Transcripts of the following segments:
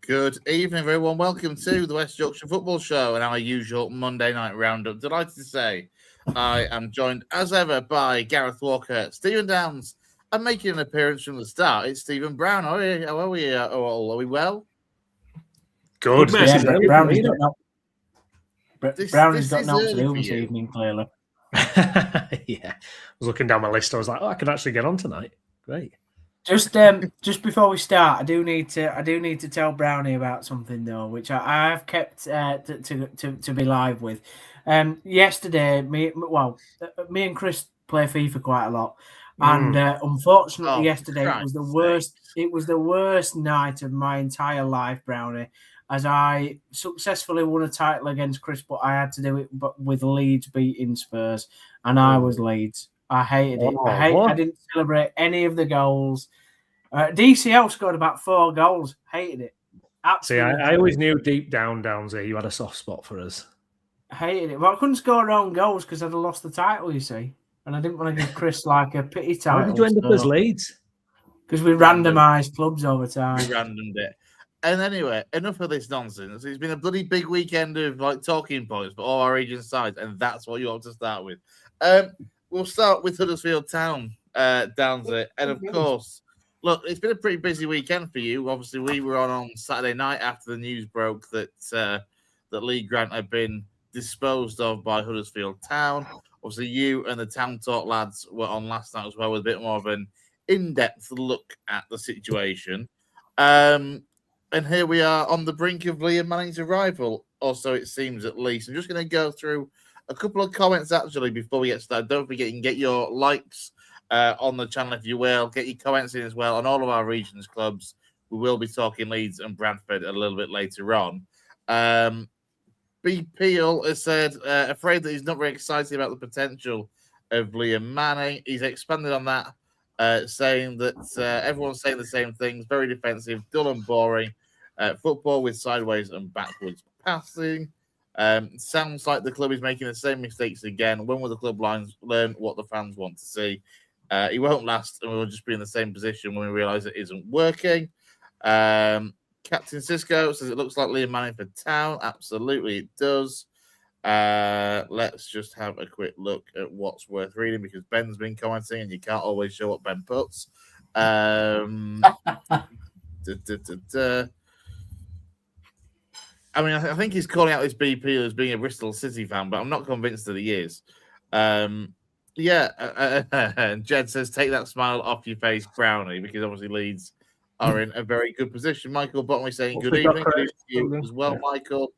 Good evening, everyone. Welcome to the West Yorkshire Football Show and our usual Monday night roundup. Delighted to say I am joined, as ever, by Gareth Walker, Stephen Downs, and making an appearance from the start, it's Stephen Brown. How are we? Are we well? Good. Yeah, Brownie's got not to do this you. evening, clearly. Yeah, I was looking down my list. I was like, I could actually get on tonight. Great. Just before we start, I do need to tell Brownie about something though, which I have kept to be live with. Yesterday, me and Chris play FIFA quite a lot, and unfortunately, yesterday it was the worst. It was the worst night of my entire life, Brownie, as I successfully won a title against Chris, but I had to do it with Leeds beating Spurs, and I was Leeds. I hated it. I didn't celebrate any of the goals. DCL scored about 4 goals. Hated it. Absolutely. See, I always knew deep down, Downsy, you had a soft spot for us. Hated it. Well, I couldn't score own goals because I'd have lost the title, you see. And I didn't want to give Chris like a pity title. How did you end up as Leeds? Because we randomised clubs over time. We randomed it. And anyway, enough of this nonsense. It's been a bloody big weekend of talking points for all our region sides, and that's what you have to start with. We'll start with Huddersfield Town, Downsy. And of course, look, it's been a pretty busy weekend for you. Obviously, we were on Saturday night after the news broke that that Lee Grant had been disposed of by Huddersfield Town. Obviously, you and the Town Talk lads were on last night as well with a bit more of an in-depth look at the situation. And here we are on the brink of Liam Manning's arrival, or so it seems at least. I'm just going to go through a couple of comments, actually, before we get started. Don't forget, you can get your likes on the channel, if you will. Get your comments in as well on all of our regions clubs. We will be talking Leeds and Bradford a little bit later on. B. Peel has said, afraid that he's not very excited about the potential of Liam Manning. He's expanded on that, saying that everyone's saying the same things. Very defensive, dull and boring. Football with sideways and backwards passing. Sounds like the club is making the same mistakes again. When will the club lines learn what the fans want to see? He won't last, and we'll just be in the same position when we realise it isn't working. Captain Cisco says it looks like Liam Manning for Town. Absolutely, it does. Let's just have a quick look at what's worth reading because Ben's been commenting, and you can't always show what Ben puts. I mean, I think he's calling out this BP as being a Bristol City fan, but I'm not convinced that he is. And Jed says, take that smile off your face, Brownie, because obviously Leeds are in a very good position. Michael Bottomley saying good evening. Good evening to you as well, Michael.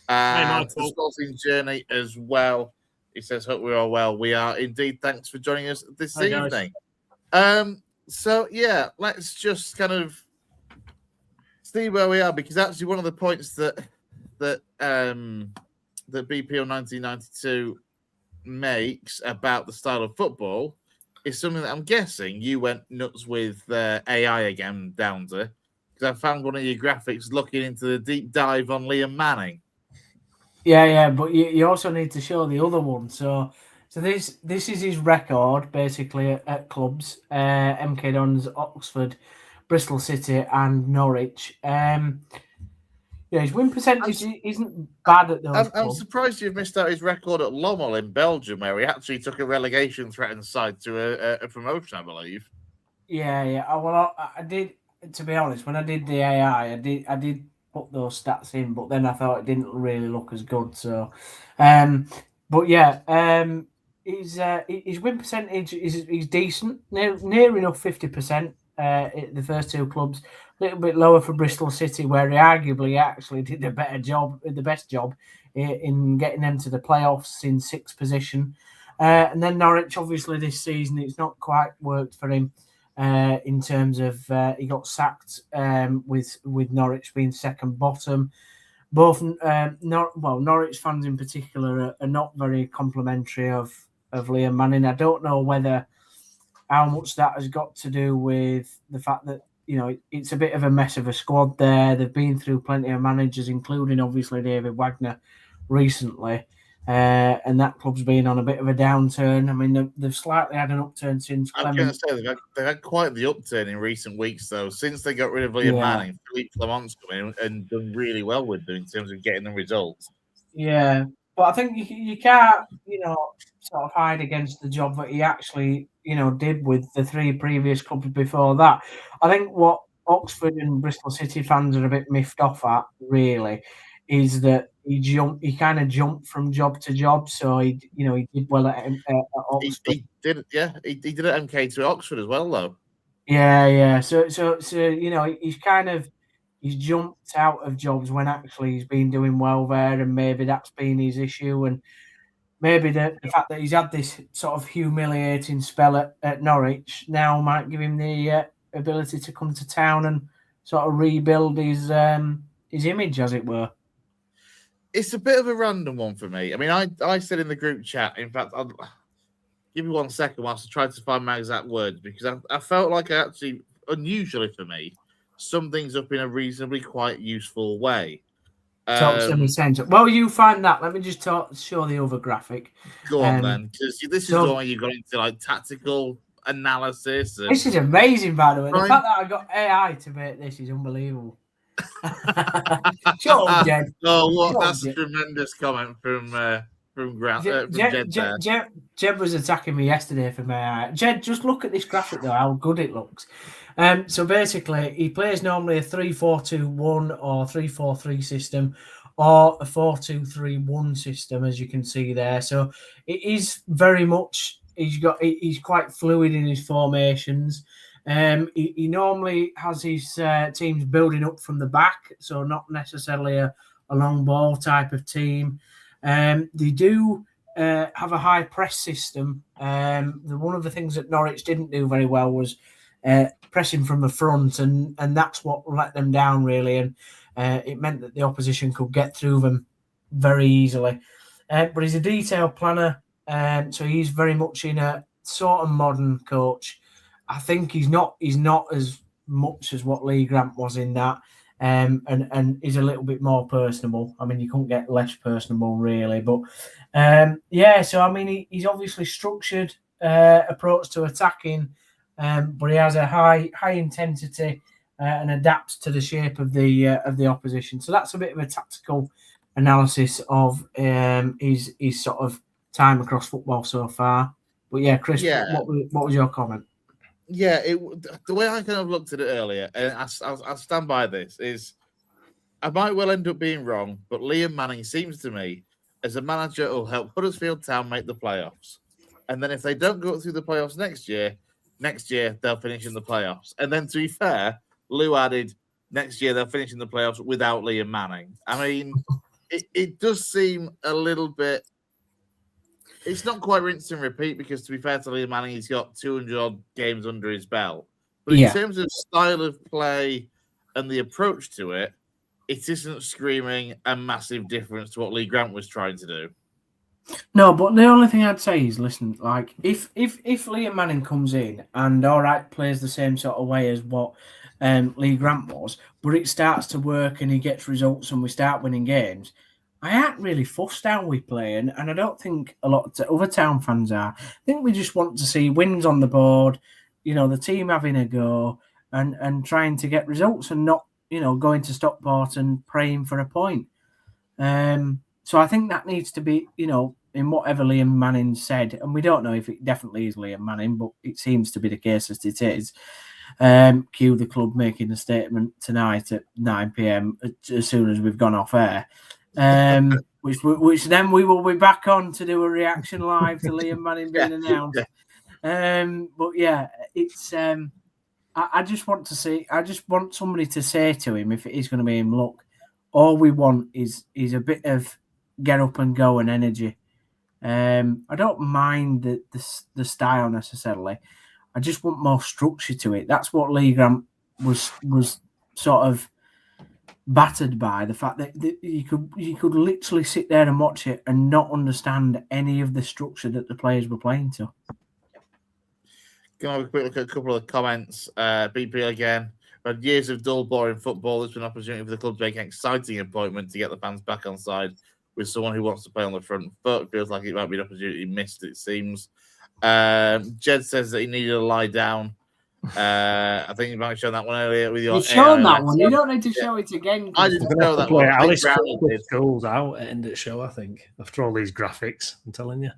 And the sporting journey as well. He says, hope we're all well. We are indeed. Thanks for joining us this evening. So, yeah, let's just kind of see where we are, because actually one of the points that BPO 1992 makes about the style of football is something that I'm guessing you went nuts with AI again, Downsy, because I found one of your graphics looking into the deep dive on Liam Manning. Yeah, but you also need to show the other one. So this is his record basically at clubs: MK Dons, Oxford, Bristol City, and Norwich. Yeah, his win percentage isn't bad at those. I'm surprised you've missed out his record at Lommel in Belgium, where he actually took a relegation threatened side to a promotion, I believe. Yeah. Well, I did. To be honest, when I did the AI, I did put those stats in, but then I thought it didn't really look as good. So, but yeah, his win percentage is decent, near enough 50%. The first 2 clubs, a little bit lower for Bristol City, where he arguably actually did the best job in getting them to the playoffs in 6th position. And then Norwich, obviously this season, it's not quite worked for him in terms of he got sacked with Norwich being second bottom. Both Norwich fans in particular are not very complimentary of Liam Manning. I don't know how much that has got to do with the fact that, you know, it's a bit of a mess of a squad there. They've been through plenty of managers, including obviously David Wagner recently. and that club's been on a bit of a downturn. I mean, they've slightly had an upturn since I'm going to Clement. say they've had quite the upturn in recent weeks, though. Since they got rid of Liam Manning, Philippe Clement's come in and done really well with them in terms of getting the results. Yeah, but I think you can't, sort of hide against the job that he actually, did with the 3 previous clubs before that. I think what Oxford and Bristol City fans are a bit miffed off at, really, is that he kind of jumped from job to job. So he did well at Oxford. He did, yeah. He did at MK2 Oxford as well, though. Yeah. So he's jumped out of jobs when actually he's been doing well there, and maybe that's been his issue. And maybe the fact that he's had this sort of humiliating spell at Norwich now might give him the ability to come to town and sort of rebuild his image, as it were. It's a bit of a random one for me. I mean, I said in the group chat, in fact, I'll give me 1 second whilst I tried to find my exact words, because I felt like I actually, unusually for me, summed things up in a reasonably quite useful way. Talk semi-centre. Well, you find that. Let me just show the other graphic. Go on then, because this is the one you got into like tactical analysis. This is amazing, by the way. The fact that I got AI to make this is unbelievable. Shut up, Jed. Oh, what? That's a tremendous comment from Jed. Jed was attacking me yesterday for my AI. Jed, just look at this graphic though, how good it looks. So basically, he plays normally a 3-4-2-1 or 3-4-3 system, or a 4-2-3-1 system, as you can see there. So it is very much he's quite fluid in his formations. He normally has his teams building up from the back, so not necessarily a long ball type of team. They do have a high press system. One of the things that Norwich didn't do very well was pressing from the front, and that's what let them down, really. And it meant that the opposition could get through them very easily. But he's a detailed planner, so he's very much in a sort of modern coach. I think he's not as much as what Lee Grant was in that, and is a little bit more personable. I mean, you couldn't get less personable, really. But so I mean, he's obviously structured approach to attacking, but he has a high intensity and adapts to the shape of the opposition. So that's a bit of a tactical analysis of his sort of time across football so far. But yeah, Chris, what was your comment? Yeah, the way I kind of looked at it earlier, and I'll stand by this, is I might well end up being wrong, but Liam Manning seems to me as a manager who'll help Huddersfield Town make the playoffs. And then if they don't go through the playoffs next year they'll finish in the playoffs. And then to be fair, Lou added next year they'll finish in the playoffs without Liam Manning. I mean, it does seem a little bit. It's not quite rinse and repeat, because to be fair to Liam Manning, he's got 200 odd games under his belt. But in terms of style of play and the approach to it, it isn't screaming a massive difference to what Lee Grant was trying to do. No, but the only thing I'd say is, listen, like if Liam Manning comes in and all right plays the same sort of way as what Lee Grant was, but it starts to work and he gets results and we start winning games, I ain't really fussed how we play, and I don't think a lot of other Town fans are. I think we just want to see wins on the board, the team having a go and trying to get results, and not, going to Stockport and praying for a point. So I think that needs to be, in whatever Liam Manning said, and we don't know if it definitely is Liam Manning, but it seems to be the case that it is. Cue the club making a statement tonight at 9 p.m. as soon as we've gone off air. Which then we will be back on to do a reaction live to Liam Manning being announced. But yeah, it's I just want to see. I just want somebody to say to him, if it is going to be him, look, all we want is a bit of get up and go and energy. I don't mind the style necessarily. I just want more structure to it. That's what Lee Grant was sort of battered by, the fact that you could literally sit there and watch it and not understand any of the structure that the players were playing to. Can I have a quick look at a couple of comments? BP again. But years of dull, boring football. There's been an opportunity for the club to make an exciting appointment to get the fans back on side with someone who wants to play on the front foot. Feels like it might be an opportunity missed, it seems. Jed says that he needed to lie down. I think you might have shown that one earlier with your You've shown AI that one. You don't need to show it again. I Chris. didn't know that one. I think Brownie did. Goals out at end of the show, I think. After all these graphics, I'm telling you.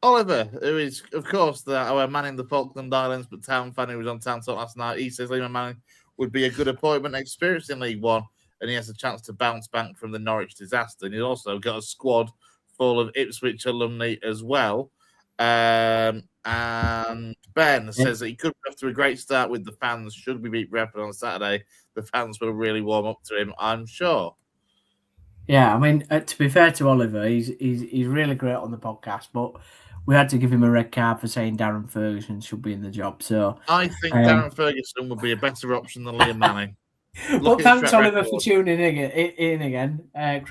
Oliver, who is, of course, our man in the Falkland Islands, but Town fan who was on Town Talk last night, he says Lehman Manning would be a good appointment, experienced in League One, and he has a chance to bounce back from the Norwich disaster. And he's also got a squad full of Ipswich alumni as well. And Ben says that he could be off to a great start with the fans. Should we beat Bradford on Saturday, the fans will really warm up to him, I'm sure. Yeah, I mean, to be fair to Oliver, he's really great on the podcast, but we had to give him a red card for saying Darren Ferguson should be in the job. So I think Darren Ferguson would be a better option than Liam Manning. Well, thanks, Oliver, for tuning in again. I'm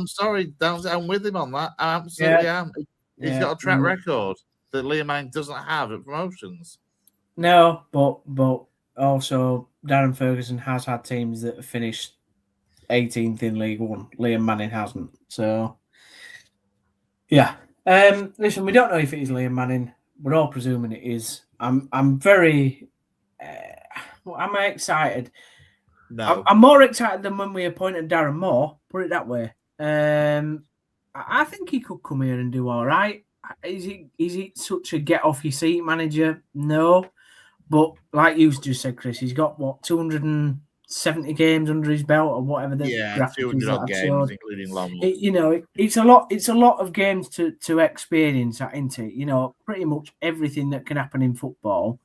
sorry, I'm with him on that. I absolutely am. He's got a track record that Liam Manning doesn't have at promotions. No, but also Darren Ferguson has had teams that have finished 18th in League One. Liam Manning hasn't. So, yeah. Listen, we don't know if it is Liam Manning. We're all presuming it is. I'm very. Am I excited? No. I'm more excited than when we appointed Darren Moore. Put it that way. I think he could come here and do all right. Is he such a get off your seat manager? No. But like you just said, Chris, he's got 270 games under his belt or whatever the graphic 200 games, including long ones. It's a lot of games to experience that, isn't it? Pretty much everything that can happen in football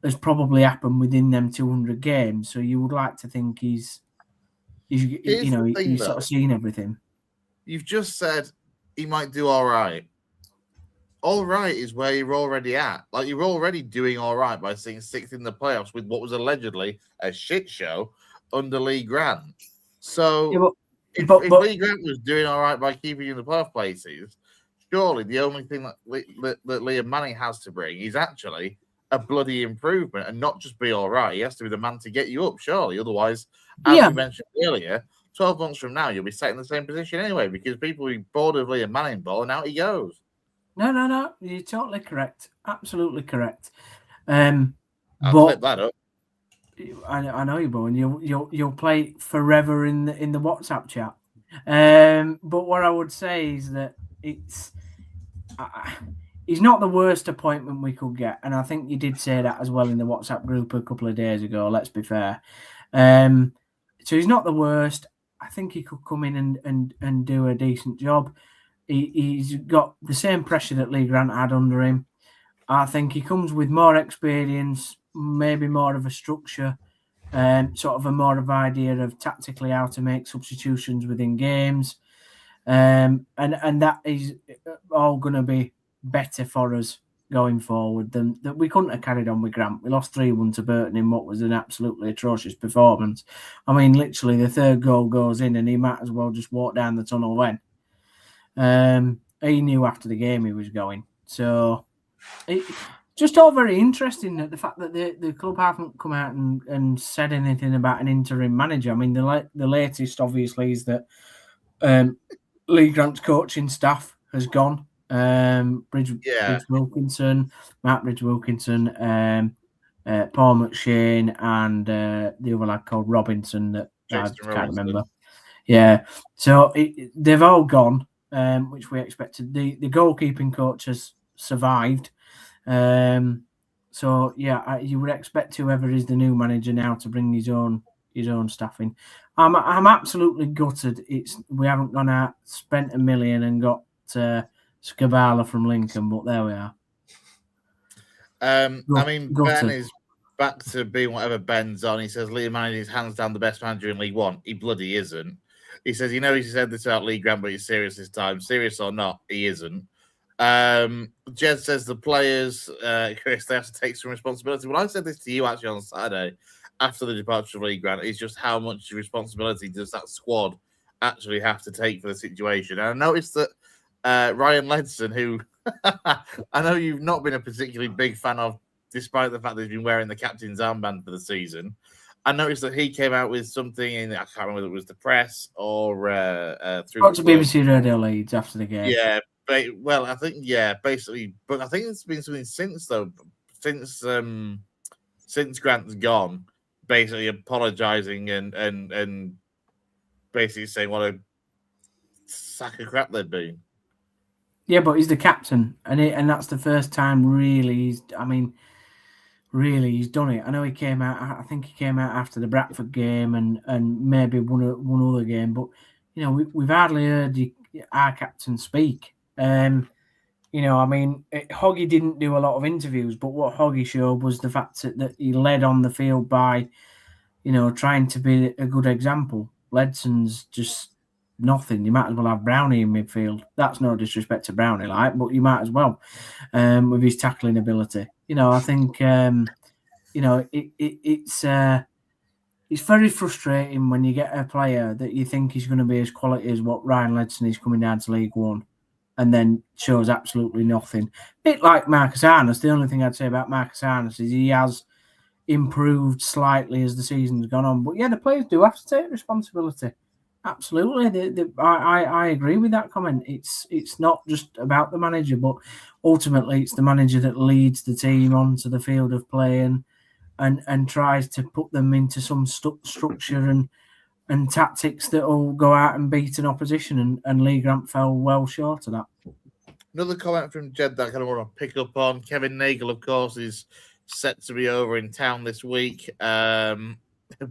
has probably happened within them 200 games. So you would like to think he's sort of seen everything. You've just said he might do all right. All right is where you're already at. Like, you're already doing all right by seeing sixth in the playoffs with what was allegedly a shit show under Lee Grant. So, if Lee Grant was doing all right by keeping you in the playoff places, surely the only thing that Liam Manning has to bring is actually a bloody improvement and not just be all right. He has to be the man to get you up, surely. Otherwise, as you mentioned earlier, 12 months from now, you'll be sat in the same position anyway because people will be bored of Liam Manning ball and out he goes. No. You're totally correct. Absolutely correct. I'll flip that up. I know you, Bo, and you'll play forever in the WhatsApp chat. But what I would say is that he's not the worst appointment we could get, and I think you did say that as well in the WhatsApp group a couple of days ago. Let's be fair. So he's not the worst. I think he could come in and do a decent job. He's got the same pressure that Lee Grant had under him. I think he comes with more experience, maybe more of a structure, sort of a more of idea of tactically how to make substitutions within games. And that is all going to be better for us going forward than that. We couldn't have carried on with Grant. We lost 3-1 to Burton in what was an absolutely atrocious performance. I mean, literally the third goal goes in and he might as well just walk down the tunnel when. He knew after the game he was going. So just all very interesting that the fact that the club haven't come out and said anything about an interim manager. I mean, the latest obviously is that Lee Grant's coaching staff has gone. Bridge Wilkinson, Matt Bridge Wilkinson, Paul McShane, and the other lad called Robinson that I can't remember. Yeah, so they've all gone. Which we expected. The goalkeeping coach has survived. So yeah, you would expect whoever is the new manager now to bring his own staff in. I'm absolutely gutted. We haven't gone out, spent $1 million and got Skabala from Lincoln, but there we are. I mean, Ben is back to being whatever Ben's on. He says Liam Manning is hands down the best manager in League One. He bloody isn't. He says, he said this about Lee Grant, but he's serious this time. Serious or not, he isn't. Jed says the players, Chris, they have to take some responsibility. Well, I said this to you actually on Saturday after the departure of Lee Grant. It's just how much responsibility does that squad actually have to take for the situation. And I noticed that Ryan Ledson, who I know you've not been a particularly big fan of, despite the fact that he's been wearing the captain's armband for the season, I noticed that he came out with something in, I can't remember whether it was the press or through Got the to club. BBC Radio Leeds after the game. Yeah, well, I think basically, but I think it's been something since though, since Grant's gone, basically apologising and basically saying what a sack of crap they've been. Yeah, but he's the captain, and that's the first time really he's done it. I know he came out. I think he came out after the Bradford game and maybe one other game, but you know we've hardly heard our captain speak. Hoggy didn't do a lot of interviews, but what Hoggy showed was the fact that he led on the field by, trying to be a good example. Ledson's just nothing. You might as well have Brownie in midfield. That's no disrespect to Brownie, but you might as well, with his tackling ability. I think, it's very frustrating when you get a player that you think is going to be as quality as what Ryan Ledson is coming down to League One, and then shows absolutely nothing. Bit like Marcus Arnott. The only thing I'd say about Marcus Arnott is he has improved slightly as the season's gone on. But yeah, the players do have to take responsibility. Absolutely. I agree with that comment. It's not just about the manager, but ultimately it's the manager that leads the team onto the field of play and tries to put them into some structure and tactics that will go out and beat an opposition. And Lee Grant fell well short of that. Another comment from Jed that I kind of want to pick up on. Kevin Nagel, of course, is set to be over in town this week. It'd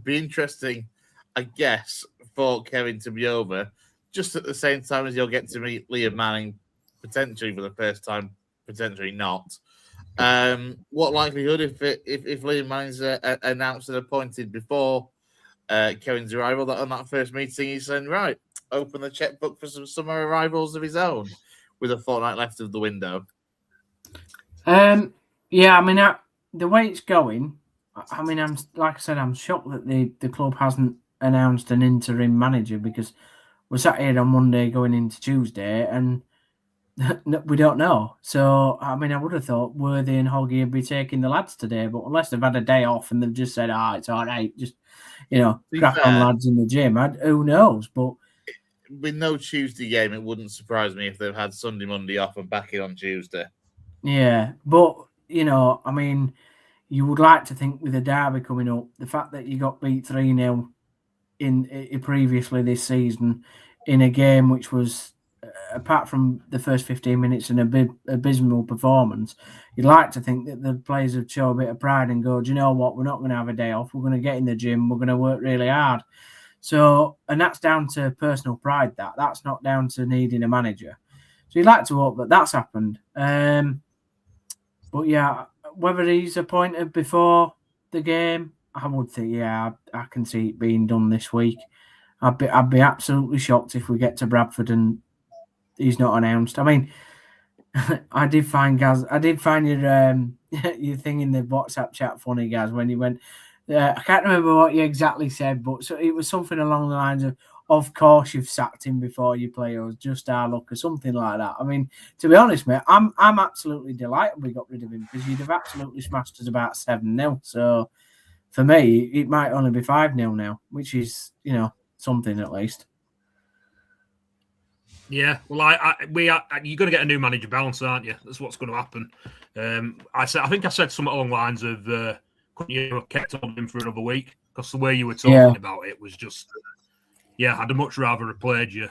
be interesting, I guess, for Kevin to be over just at the same time as you'll get to meet Liam Manning potentially for the first time, potentially not. What likelihood if Liam Manning's announced and appointed before Kevin's arrival, that on that first meeting he's saying, right, open the checkbook for some summer arrivals of his own with a fortnight left of the window? The way it's going, I'm like I said, I'm shocked that the club hasn't announced an interim manager, because we're sat here on Monday going into Tuesday and we don't know. So I would have thought Worthy and Hoggy would be taking the lads today, but unless they've had a day off and they've just said, it's all right, just crack on lads in the gym, who knows? But with no Tuesday game, it wouldn't surprise me if they've had Sunday, Monday off and back in on Tuesday. Yeah, but you would like to think with the derby coming up, the fact that you got beat 3-0 in previously this season in a game which was, apart from the first 15 minutes, an abysmal performance, you'd like to think that the players would show a bit of pride and go, do you know what, we're not going to have a day off, we're going to get in the gym, we're going to work really hard. So, and that's down to personal pride, that's not down to needing a manager. So you'd like to hope that that's happened. But yeah, whether he's appointed before the game, I would think, I can see it being done this week. I'd be absolutely shocked if we get to Bradford and he's not announced. I did find your thing in the WhatsApp chat funny, Gaz, when you went. I can't remember what you exactly said, but so it was something along the lines of course you've sacked him before you play, or just our luck, or something like that. To be honest, mate, I'm absolutely delighted we got rid of him, because you'd have absolutely smashed us about 7-0. So for me, it might only be 5-0 now, which is, something at least. Yeah, well, you're going to get a new manager bounce, aren't you? That's what's going to happen. I think I said something along the lines of, couldn't you have kept on him for another week? Because the way you were talking about it was just, I'd have much rather have played you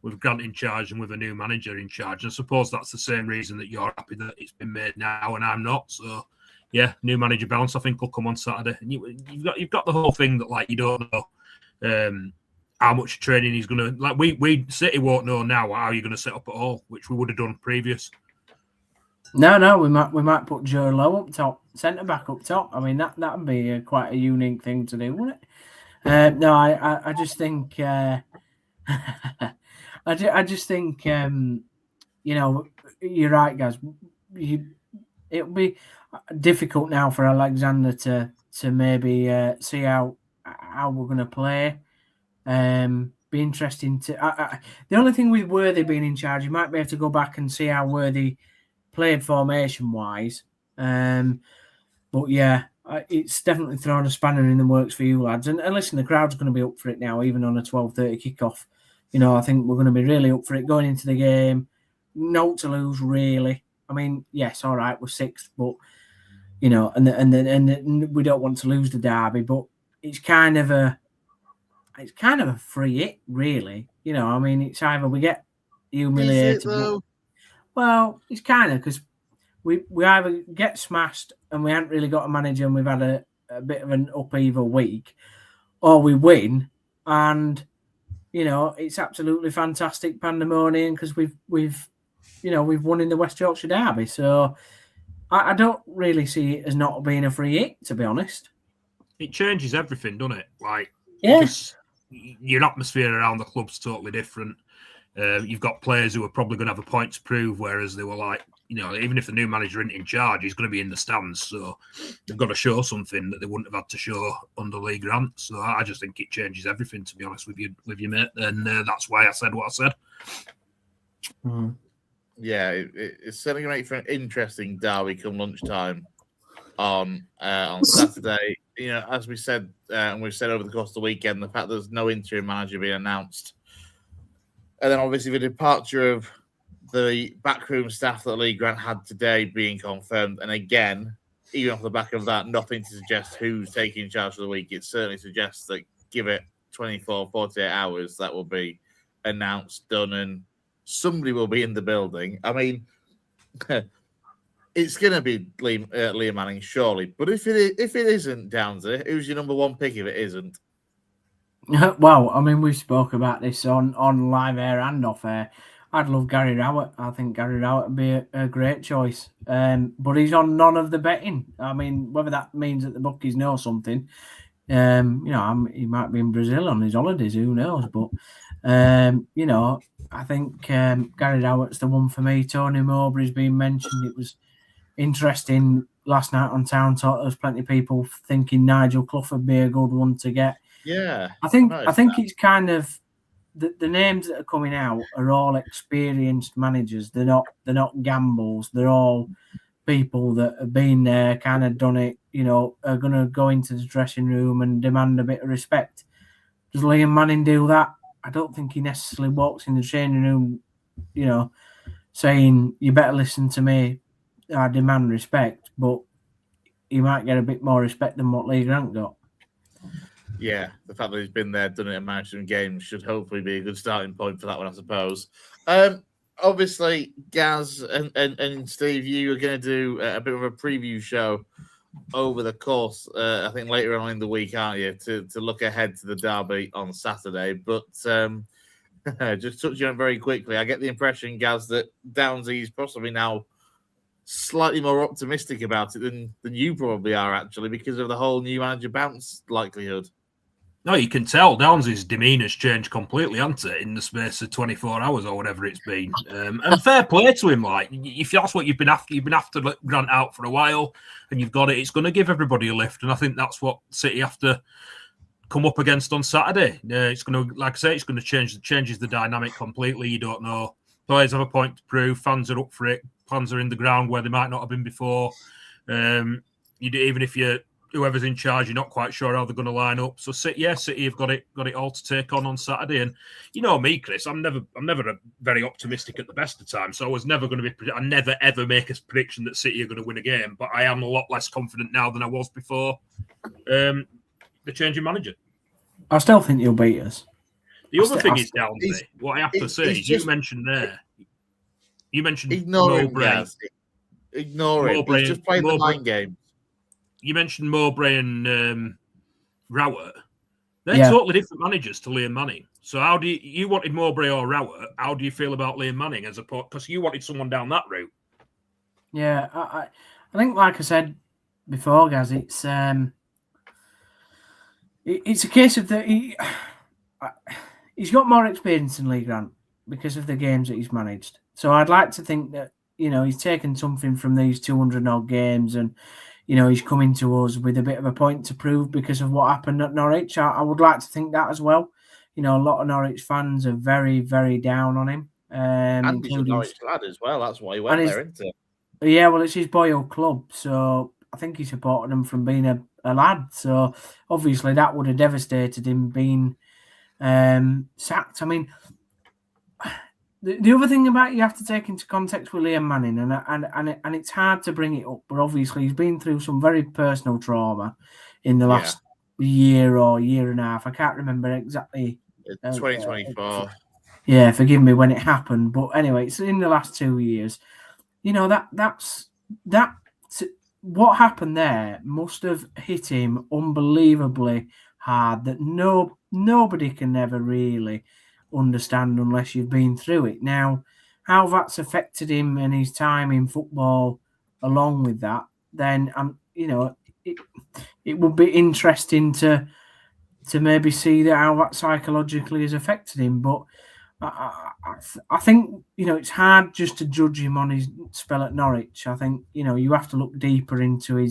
with Grant in charge and with a new manager in charge. And I suppose that's the same reason that you're happy that it's been made now and I'm not. So, new manager bounce, I think, will come on Saturday. And you've got the whole thing that, you don't know how much training he's going to... we City won't know now how you're going to set up at all, which we would have done previous. No, we might put Joe Lowe up top, centre back up top. That'd be quite a unique thing to do, wouldn't it? I just think I just think you're right, guys. It'll be difficult now for Alexander to maybe see how we're going to play. Be interesting to. The only thing with Worthy being in charge, you might be able to go back and see how Worthy played formation wise. But it's definitely thrown a spanner in the works for you lads. And listen, the crowd's going to be up for it now, even on a 12:30 kickoff. I think we're going to be really up for it going into the game. No to lose, really. I mean, yes, all right, we're sixth, but and we don't want to lose the derby, but it's kind of a free hit, really. I mean, it's either we get humiliated. Is it, though? Well, it's kind of because we either get smashed and we haven't really got a manager and we've had a bit of an upheaval week, or we win and it's absolutely fantastic pandemonium because we've won in the West Yorkshire Derby. So I don't really see it as not being a free hit, to be honest. It changes everything, doesn't it? Like, yeah, your atmosphere around the club's totally different. You've got players who are probably going to have a point to prove, whereas they were like, even if the new manager isn't in charge, he's going to be in the stands. So they've got to show something that they wouldn't have had to show under Lee Grant. So I just think it changes everything, to be honest with you, mate. And that's why I said what I said. Mm. Yeah, it's certainly going to make for an interesting derby come lunchtime on Saturday. As we said, and we've said over the course of the weekend, the fact there's no interim manager being announced, and then obviously the departure of the backroom staff that Lee Grant had today being confirmed, and again, even off the back of that, nothing to suggest who's taking charge for the week. It certainly suggests that give it 24, 48 hours, that will be announced, done, and somebody will be in the building. I mean, it's going to be Liam Manning, surely. But if it isn't Downsy, who's your number one pick if it isn't? Well, I mean, we spoke about this on live air and off air. I'd love Gary Rowett. I think Gary Rowett would be a great choice. But he's on none of the betting. I mean, whether that means that the bookies know something, he might be in Brazil on his holidays. Who knows? But I think Gary Rowett's the one for me. Tony Mowbray's been mentioned. It was interesting last night on Town Talk. There was plenty of people thinking Nigel Clough would be a good one to get. Yeah, I think it's kind of the names that are coming out are all experienced managers. They're not gambles. They're all people that have been there, kind of done it. Are going to go into the dressing room and demand a bit of respect. Does Liam Manning do that? I don't think he necessarily walks in the training room, saying you better listen to me. I demand respect, but he might get a bit more respect than what Lee Grant got. Yeah, the fact that he's been there, done it, and managed some games should hopefully be a good starting point for that one, I suppose. Obviously, Gaz and Steve, you are going to do a bit of a preview show over the course, I think later on in the week, aren't you, to look ahead to the derby on Saturday. But just touching on it very quickly, I get the impression, Gaz, that Downsy's possibly now slightly more optimistic about it than you probably are, actually, because of the whole new manager bounce likelihood. No, you can tell Downsy's demeanour's changed completely, hasn't it, in the space of 24 hours or whatever it's been. And fair play to him. Like, if that's what you've been after Grant out for a while, and you've got it, it's going to give everybody a lift. And I think that's what City have to come up against on Saturday. It's going to, like I say, it's going to changes the dynamic completely. You don't know. Players have a point to prove. Fans are up for it. Plans are in the ground where they might not have been before. Even if whoever's in charge, you're not quite sure how they're going to line up. So City have got it all to take on Saturday. And you know me, Chris, I'm never very optimistic at the best of times. So I was never going to be. I never ever make a prediction that City are going to win a game. But I am a lot less confident now than I was before the change of manager. I still think you'll beat us. The other thing is, Downsy, what I have to say is, you mentioned Mowbray. Ignore it. He's just playing the mind game. You mentioned Mowbray and Rowett. They're totally different managers to Liam Manning. So how do you wanted Mowbray or Rowett? How do you feel about Liam Manning because you wanted someone down that route? Yeah, I think, like I said before, guys, it's a case of he's got more experience than Lee Grant because of the games that he's managed. So I'd like to think that he's taken something from these 200 odd games and. He's coming to us with a bit of a point to prove because of what happened at Norwich. I would like to think that as well. A lot of Norwich fans are very, very down on him. And he's a Norwich lad as well. That's why he went there, isn't it? Yeah, well, it's his boyhood club. So I think he supported them from being a lad. So obviously that would have devastated him being sacked. I mean, the other thing about you have to take into context with Liam Manning, and it's hard to bring it up, but obviously he's been through some very personal trauma in the last year or year and a half. I can't remember exactly. 2024. Yeah, forgive me when it happened, but anyway, it's in the last 2 years. You know that's what happened there must have hit him unbelievably hard. That nobody can ever really understand unless you've been through it. Now, how that's affected him and his time in football, along with that, then it would be interesting to maybe see that how that psychologically has affected him. But I think it's hard just to judge him on his spell at Norwich. I think you have to look deeper into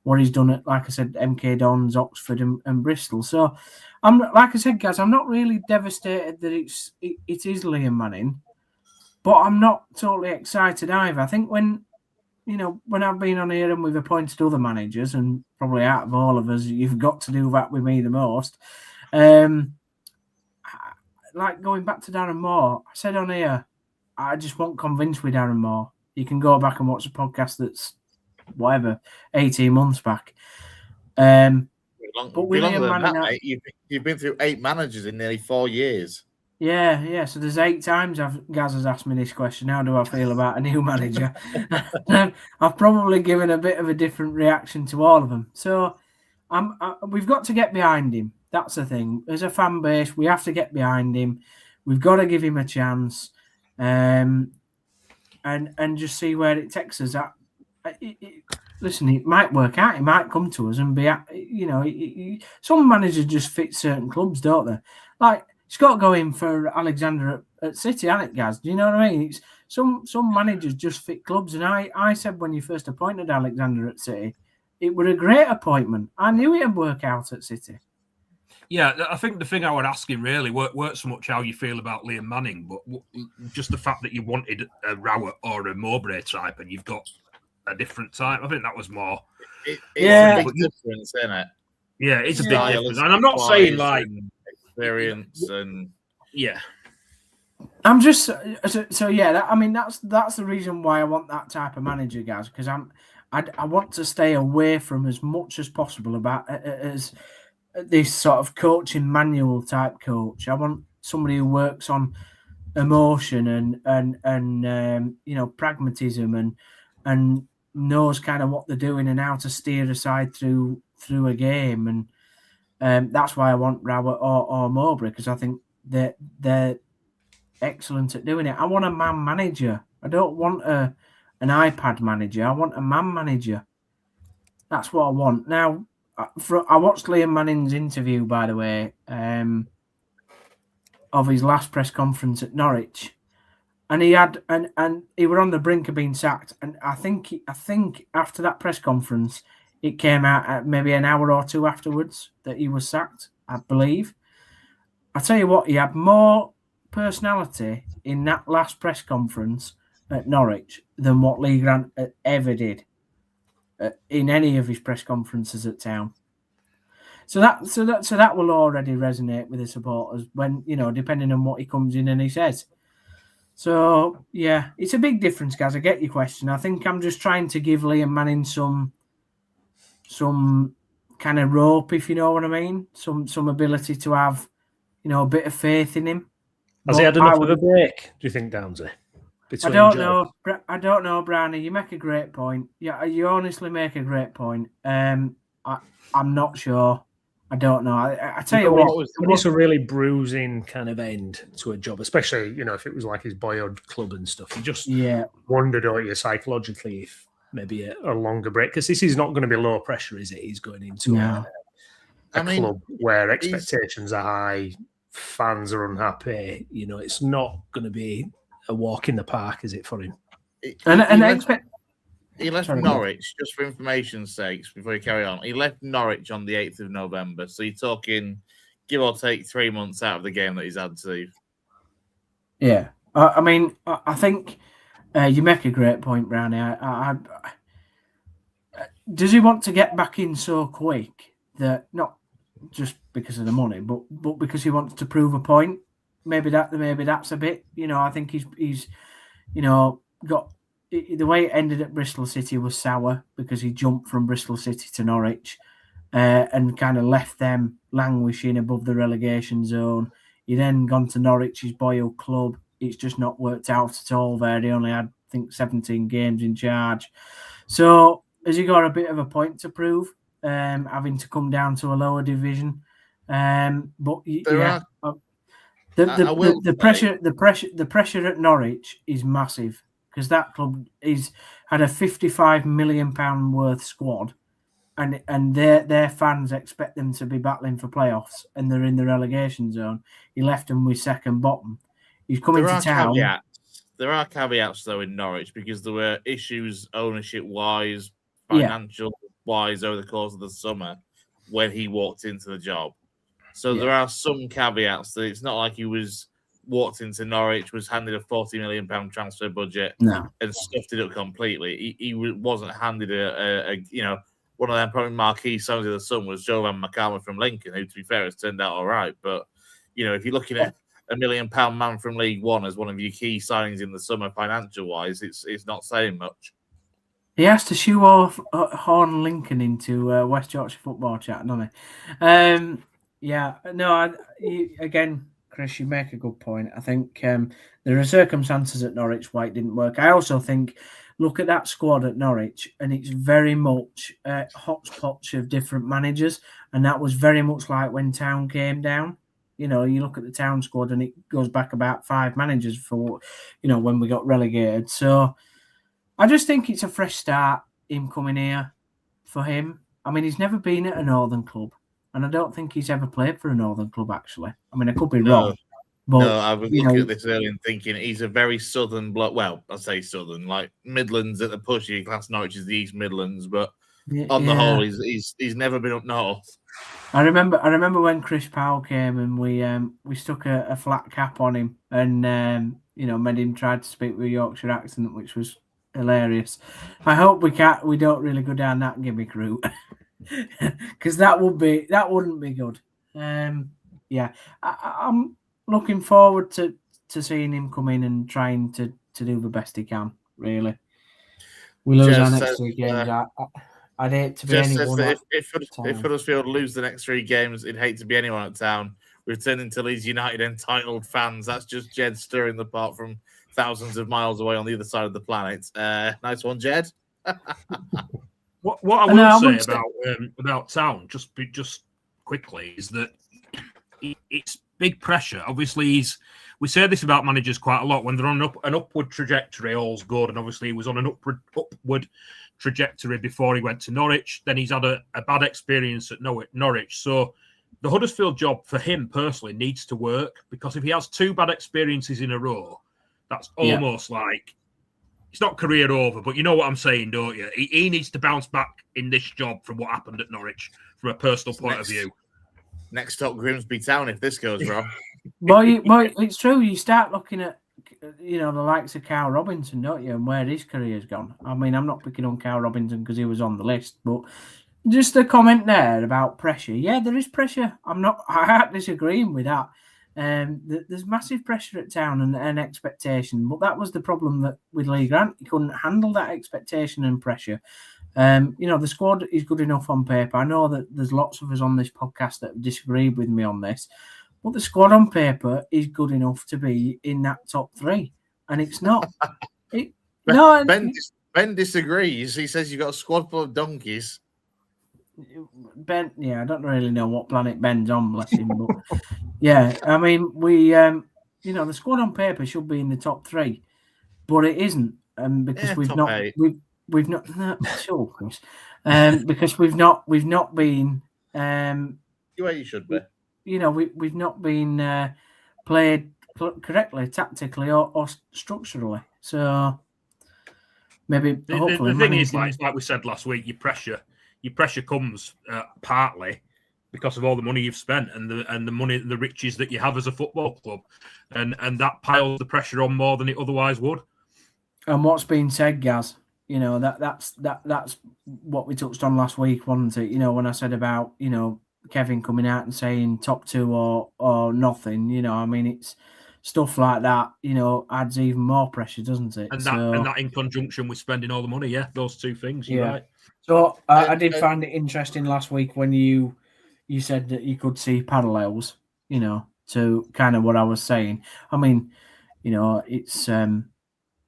what he's done at, like I said, MK Dons, Oxford, and Bristol. So like I said, guys, I'm not really devastated that it is Liam Manning, but I'm not totally excited either. I think when I've been on here and we've appointed other managers, and probably out of all of us, you've got to do that with me the most. Like going back to Darren Moore, I said on here, I just wasn't convinced with Darren Moore. You can go back and watch the podcast that's 18 months back. But Longer than that, mate. You've been through 8 managers in nearly 4 years. Yeah. So there's 8 times Gaz has asked me this question. How do I feel about a new manager? I've probably given a bit of a different reaction to all of them. So we've got to get behind him. That's the thing. As a fan base, we have to get behind him. We've got to give him a chance, and just see where it takes us. Listen, it might work out. He might come to us and be, some managers just fit certain clubs, don't they? Like, it's got to go in for Alexander at City, hasn't it, Gaz? Do you know what I mean? It's some managers just fit clubs. And I said when you first appointed Alexander at City, it was a great appointment. I knew it'd work out at City. Yeah, I think the thing I would ask him really weren't so much how you feel about Liam Manning, but just the fact that you wanted a Rowett or a Mowbray type and you've got a different type. I think that was more. It's a big difference, isn't it? Yeah, it's a big difference. And I'm not saying like experience and I'm just so yeah. I mean, that's the reason why I want that type of manager, guys, because I want to stay away from as much as possible about as this sort of coaching manual type coach. I want somebody who works on emotion and pragmatism and knows kind of what they're doing and how to steer a side through a game. And that's why I want Rowett or Mowbray, because I think they're excellent at doing it. I want a man manager. I don't want an iPad manager. I want a man manager. That's what I want. Now, I watched Liam Manning's interview, by the way, of his last press conference at Norwich, and he had and he were on the brink of being sacked. And I think after that press conference, it came out at maybe an hour or two afterwards that he was sacked, I believe. I tell you what, he had more personality in that last press conference at Norwich than what Lee Grant ever did in any of his press conferences at Town. So that will already resonate with the supporters when, depending on what he comes in and he says. So yeah, it's a big difference, guys. I get your question. I think I'm just trying to give Liam Manning some kind of rope, if you know what I mean. Some ability to have, a bit of faith in him. Has he had enough of a break, do you think, Downsy? I don't know, Brownie. You make a great point. Yeah, you honestly make a great point. I'm not sure. I don't know. I tell you what, it's a really bruising kind of end to a job, especially if it was like his boyhood club and stuff. You just wondered, psychologically, if maybe a longer break, because this is not going to be low pressure, is it? He's going into a club where expectations are high, fans are unhappy. It's not going to be a walk in the park, is it, for him? He left Norwich, just for information's sakes, before you carry on. He left Norwich on the 8th of November. So you're talking, give or take, 3 months out of the game that he's had to. Yeah. I mean, I think you make a great point, Brownie. does he want to get back in so quick that not just because of the money, but because he wants to prove a point? Maybe that's a bit. I think he's got the way it ended at Bristol City was sour because he jumped from Bristol City to Norwich and kind of left them languishing above the relegation zone. He then gone to Norwich, his boyhood club. It's just not worked out at all there. He only had, I think, 17 games in charge. So has he got a bit of a point to prove, having to come down to a lower division? But the pressure at Norwich is massive because that club had a £55 million worth squad, and their fans expect them to be battling for playoffs, and they're in the relegation zone. He left them with second bottom. He's coming to town. There are caveats though in Norwich because there were issues ownership wise, financial wise over the course of the summer when he walked into the job. So there are some caveats that it's not like he walked into Norwich, was handed a £40 million transfer budget and stuffed it up completely. He wasn't handed a one of them probably marquee songs of the summer was Jovan McCalman from Lincoln, who to be fair has turned out all right. But if you're looking at £1 million man from League One as one of your key signings in the summer financial wise, it's not saying much. He has to shoe off Horn Lincoln into West Yorkshire football chat, doesn't he? Again, Chris, you make a good point. I think there are circumstances at Norwich why it didn't work. I also think, look at that squad at Norwich, and it's very much a hodgepodge of different managers, and that was very much like when Town came down. You look at the Town squad, and it goes back about 5 managers for, when we got relegated. So I just think it's a fresh start, him coming here for him. I mean, he's never been at a Northern club. And I don't think he's ever played for a Northern club, actually. I mean, I could be wrong. But, I was looking at this earlier and thinking he's a very southern bloke. Well, I say southern, like Midlands at the push. You class Norwich as the East Midlands, but on the whole, he's never been up north. I remember when Chris Powell came and we stuck a flat cap on him and made him try to speak with a Yorkshire accent, which was hilarious. I hope we don't really go down that gimmick route. Because that wouldn't be good. I'm looking forward to seeing him come in and trying to do the best he can. Really, we lose our next 3 games. I'd hate to be anyone. If Huddersfield lose the next 3 games, it'd hate to be anyone at Town. Returning to Leeds United entitled fans. That's just Jed stirring the pot from thousands of miles away on the other side of the planet. Nice one, Jed. What I will say about Town, just quickly, is that it's big pressure. Obviously, we say this about managers quite a lot. When they're on an upward trajectory, all's good. And obviously, he was on an upward trajectory before he went to Norwich. Then he's had a bad experience at Norwich. So the Huddersfield job for him personally needs to work, because if he has 2 bad experiences in a row, that's almost like, it's not career over, but you know what I'm saying, don't you? He needs to bounce back in this job from what happened at Norwich from a personal point of view. Next up, Grimsby Town, if this goes wrong. Well, it's true. You start looking at, the likes of Carl Robinson, don't you, and where his career's gone. I mean, I'm not picking on Carl Robinson because he was on the list, but just a comment there about pressure. Yeah, there is pressure. I'm not disagreeing with that. There's massive pressure at Town and expectation, but that was the problem with Lee Grant. He couldn't handle that expectation and pressure. The squad is good enough on paper. I know that there's lots of us on this podcast that have disagreed with me on this, but the squad on paper is good enough to be in that top 3, and it's not. Ben disagrees. He says you've got a squad full of donkeys. Ben, I don't really know what planet Ben's on, bless him. But I mean, we, the squad on paper should be in the top 3, but it isn't, because we've not, we've not, no, sure, Chris, because we've not been, where you should be. We've not been played correctly, tactically or structurally. So maybe the thing is, like we said last week, your pressure comes partly because of all the money you've spent and the money, the riches that you have as a football club, and that piles the pressure on more than it otherwise would. And what's been said, Gaz, that's what we touched on last week, wasn't it? When I said about Kevin coming out and saying top two or nothing. I mean, it's stuff like that. Adds even more pressure, doesn't it? And that in conjunction with spending all the money, those two things. You're right. So I did find it interesting last week when you said that you could see parallels, to kind of what I was saying. I mean, it's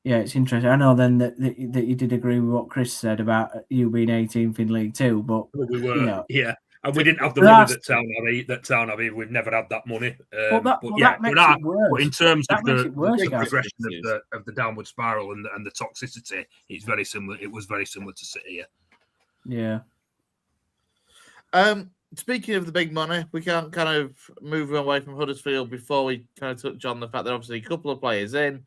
it's interesting. I know then that you did agree with what Chris said about you being 18th in League Two, but we were, and we didn't have the money that Town have. We've never had that money. That makes it worse. But in terms of the progression of the downward spiral and the toxicity, it's very similar. It was very similar to City. Yeah. Speaking of the big money, we can't kind of move away from Huddersfield before we kind of touch on the fact that obviously a couple of players in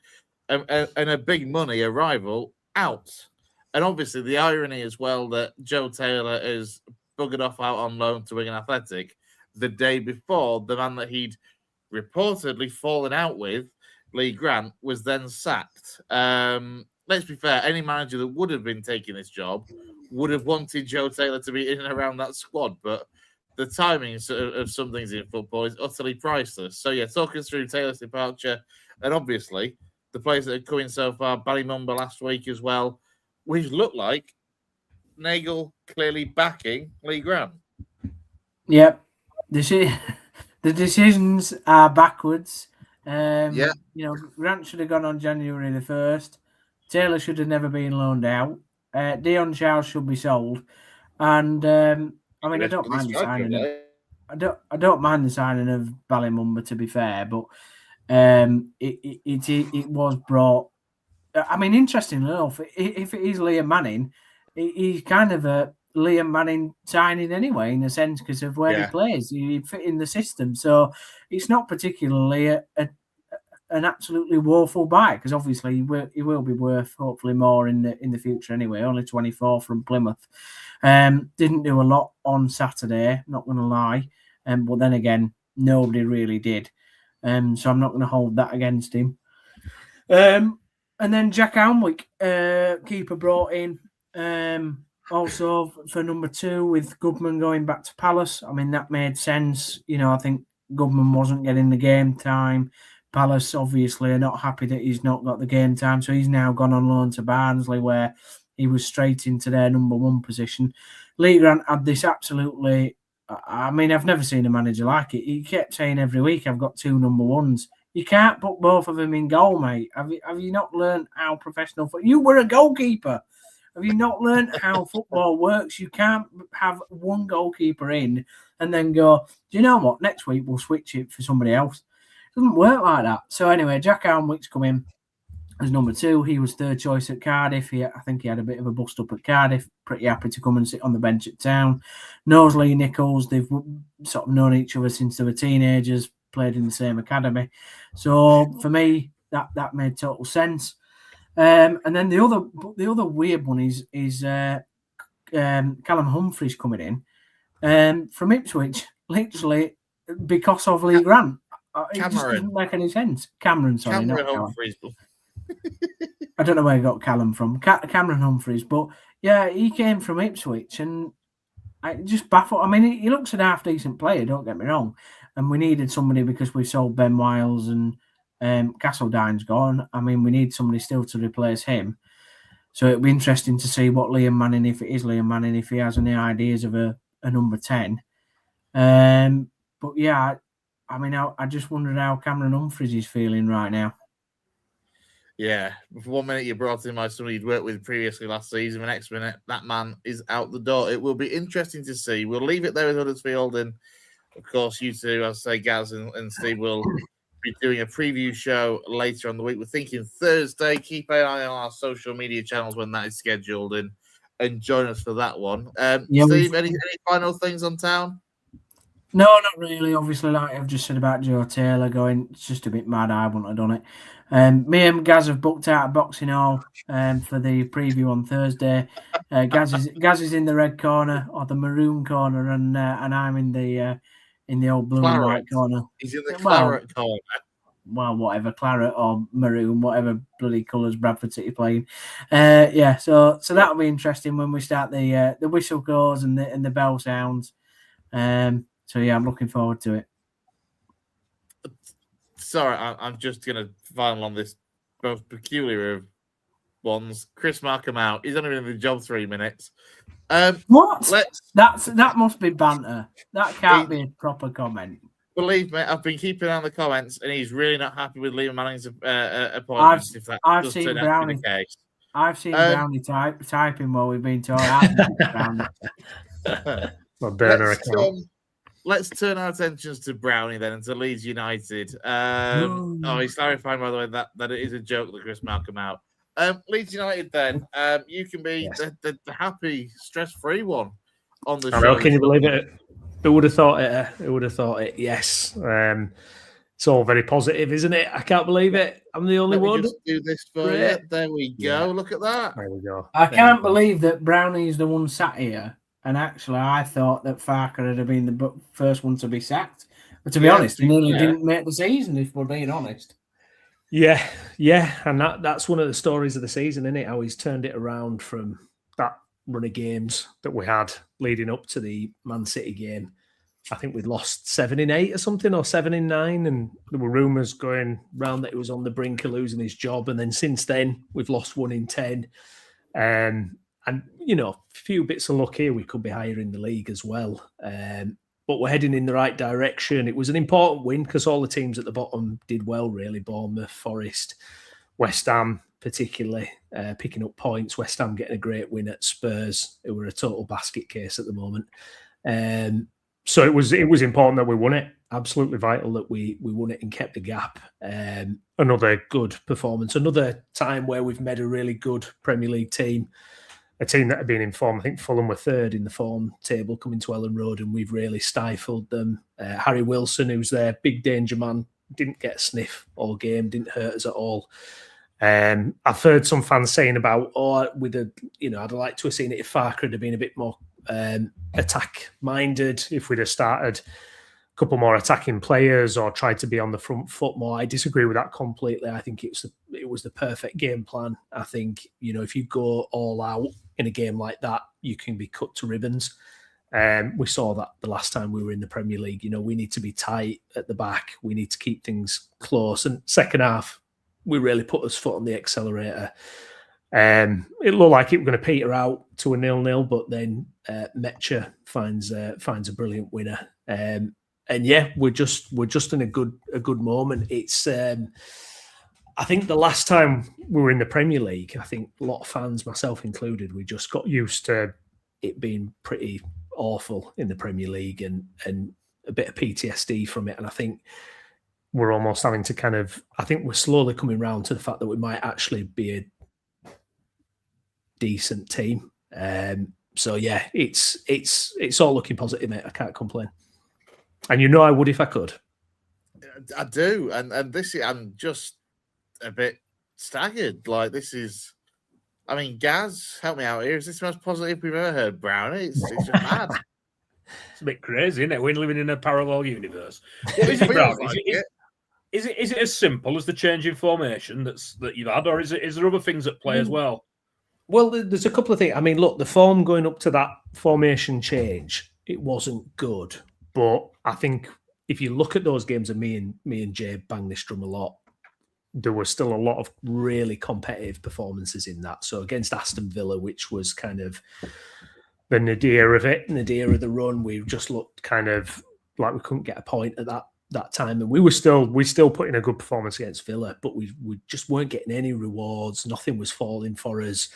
and a big money arrival out. And obviously the irony as well that Joe Taylor is buggered off out on loan to Wigan Athletic the day before the man that he'd reportedly fallen out with, Lee Grant, was then sacked. Let's be fair, any manager that would have been taking this job would have wanted Joe Taylor to be in and around that squad, but the timing of some things in football is utterly priceless. So, talking through Taylor's departure, and obviously the players that have come in so far, Ballymumba last week as well, which looked like Nagel clearly backing Lee Grant. Yep. The decisions are backwards. Grant should have gone on January the 1st. Taylor should have never been loaned out. Dion Charles should be sold. And I mean, I don't mind the signing. I don't mind the signing of Ballymumba, to be fair, but it was brought. I mean, interestingly enough, if it is Liam Manning, he's kind of a Liam Manning signing anyway, in a sense, because of where he plays. He fit in the system, so it's not particularly an absolutely woeful buy, because obviously he will be worth hopefully more in the future anyway. Only 24 from Plymouth. Didn't do a lot on Saturday, not going to lie, but then again, nobody really did. So I'm not going to hold that against him. And then Jack Alnwick, keeper brought in, also for number 2 with Goodman going back to Palace. I mean, that made sense. I think Goodman wasn't getting the game time. Palace obviously are not happy that he's not got the game time, so he's now gone on loan to Barnsley, where he was straight into their number 1 position. Lee Grant had this absolutely. I mean, I've never seen a manager like it. He kept saying every week, "I've got 2 number 1s." You can't put both of them in goal, mate. Have you not learned how professional you were a goalkeeper? Have you not learned how football works? You can't have one goalkeeper in and then go, do you know what? Next week we'll switch it for somebody else. It doesn't work like that. So anyway, Jack Alnwick's come in as number 2. He was 3rd choice at Cardiff. I think he had a bit of a bust up at Cardiff. Pretty happy to come and sit on the bench at Town. Knows Lee Nichols. They've sort of known each other since they were teenagers. Played in the same academy, so for me that made total sense. And then the other weird one is Callum Humphreys coming in from Ipswich, literally because of Lee Grant. It just doesn't make any sense. Cameron Humphreys. I don't know where he got Callum from. Cameron Humphreys, but yeah, he came from Ipswich, and I just baffled. I mean, he looks a half decent player. Don't get me wrong. And we needed somebody because we sold Ben Wiles and Castledine's gone. I mean, we need somebody still to replace him. So it'll be interesting to see what Liam Manning, if it is Liam Manning, if he has any ideas of a number 10. But yeah, I mean, I just wondered how Cameron Humphreys is feeling right now. Yeah, for 1 minute you brought in somebody you'd worked with previously last season. The next minute, that man is out the door. It will be interesting to see. We'll leave it there with Huddersfield, and of course, you two, as I say, Gaz and Steve, will be doing a preview show later on the week. We're thinking Thursday. Keep an eye on our social media channels when that is scheduled, and join us for that one. Steve, any final things on Town? No, not really. Obviously, like I've just said about Joe Taylor going, it's just a bit mad. I wouldn't have done it. Me and Gaz have booked out a boxing hall for the preview on Thursday. Gaz is in the red corner or the maroon corner, and I'm in the old blue and white corner. He's in the claret corner. whatever, claret or maroon, whatever bloody colours Bradford City playing. So that'll be interesting when we start the whistle goes and the bell sounds. So yeah, I'm looking forward to it. Sorry, I'm just going to final on this most peculiar of ones. Chris Markham out. He's only been in the job 3 minutes. What? That must be banter. That can't be a proper comment. Believe me, I've been keeping an eye on the comments, and he's really not happy with Liam Manning's appointment. I've seen Brownie. I've seen Brownie typing while we've been talking. My burner account. Let's turn our attentions to Brownie then and to Leeds United. He's clarifying, by the way, that it is a joke that Chris Malcolm out. Leeds United then, you can be the happy, stress-free one on the show. Can you believe it? Who would have thought it? Who would have thought it? Yes. It's all very positive, isn't it? I can't believe it. I'm the only one. Just do this for you. There we go. Yeah. Look at that. There we go. I can't believe that Brownie's the one sat here. And actually, I thought that Farker would have been the first one to be sacked. But to be honest, he nearly didn't make the season, if we're being honest. Yeah. And that's one of the stories of the season, isn't it? How he's turned it around from that run of games that we had leading up to the Man City game. I think we'd lost 7 in 8 or something, or 7 in 9. And there were rumours going round that he was on the brink of losing his job. And then since then, we've lost 1 in 10. And, a few bits of luck here, we could be higher in the league as well. But we're heading in the right direction. It was an important win because all the teams at the bottom did well, really. Bournemouth, Forest, West Ham, particularly, picking up points. West Ham getting a great win at Spurs, who were a total basket case at the moment. So it was important that we won it. Absolutely vital that we won it and kept the gap. Another good performance. Another time where we've met a really good Premier League team. A team that had been in form. I think Fulham were 3rd in the form table coming to Elland Road, and we've really stifled them. Harry Wilson, who's their big danger man, didn't get a sniff all game, didn't hurt us at all. I've heard some fans saying about, I'd like to have seen it if Farker had been a bit more attack-minded, if we'd have started a couple more attacking players or tried to be on the front foot more. I disagree with that completely. I think it was the perfect game plan. I think, if you go all out in a game like that, you can be cut to ribbons. We saw that the last time we were in the Premier League. We need to be tight at the back. We need to keep things close. And second half, we really put us foot on the accelerator. It looked like it was going to peter out to a 0-0, but then Metcher finds a brilliant winner. We're just in a good moment. It's I think the last time we were in the Premier League, I think a lot of fans, myself included, we just got used to it being pretty awful in the Premier League and a bit of PTSD from it. And I think we're almost having to I think we're slowly coming around to the fact that we might actually be a decent team. It's all looking positive, mate. I can't complain. And I would if I could. I do. And this, I'm just a bit staggered. Like, this is, Gaz, help me out here. Is this the most positive we've ever heard, Brownie? It's just mad. It's a bit crazy, isn't it? We're living in a parallel universe. What is it, Brownie? Is it as simple as the change in formation that you've had, or is there other things at play as well? Well, there's a couple of things. Look, the form going up to that formation change, it wasn't good. But I think if you look at those games, and me and Jay bang this drum a lot, there was still a lot of really competitive performances in that. So against Aston Villa, which was kind of the nadir of it, nadir of the run, we just looked kind of like we couldn't get a point at that time. And we still put in a good performance against Villa, but we just weren't getting any rewards. Nothing was falling for us.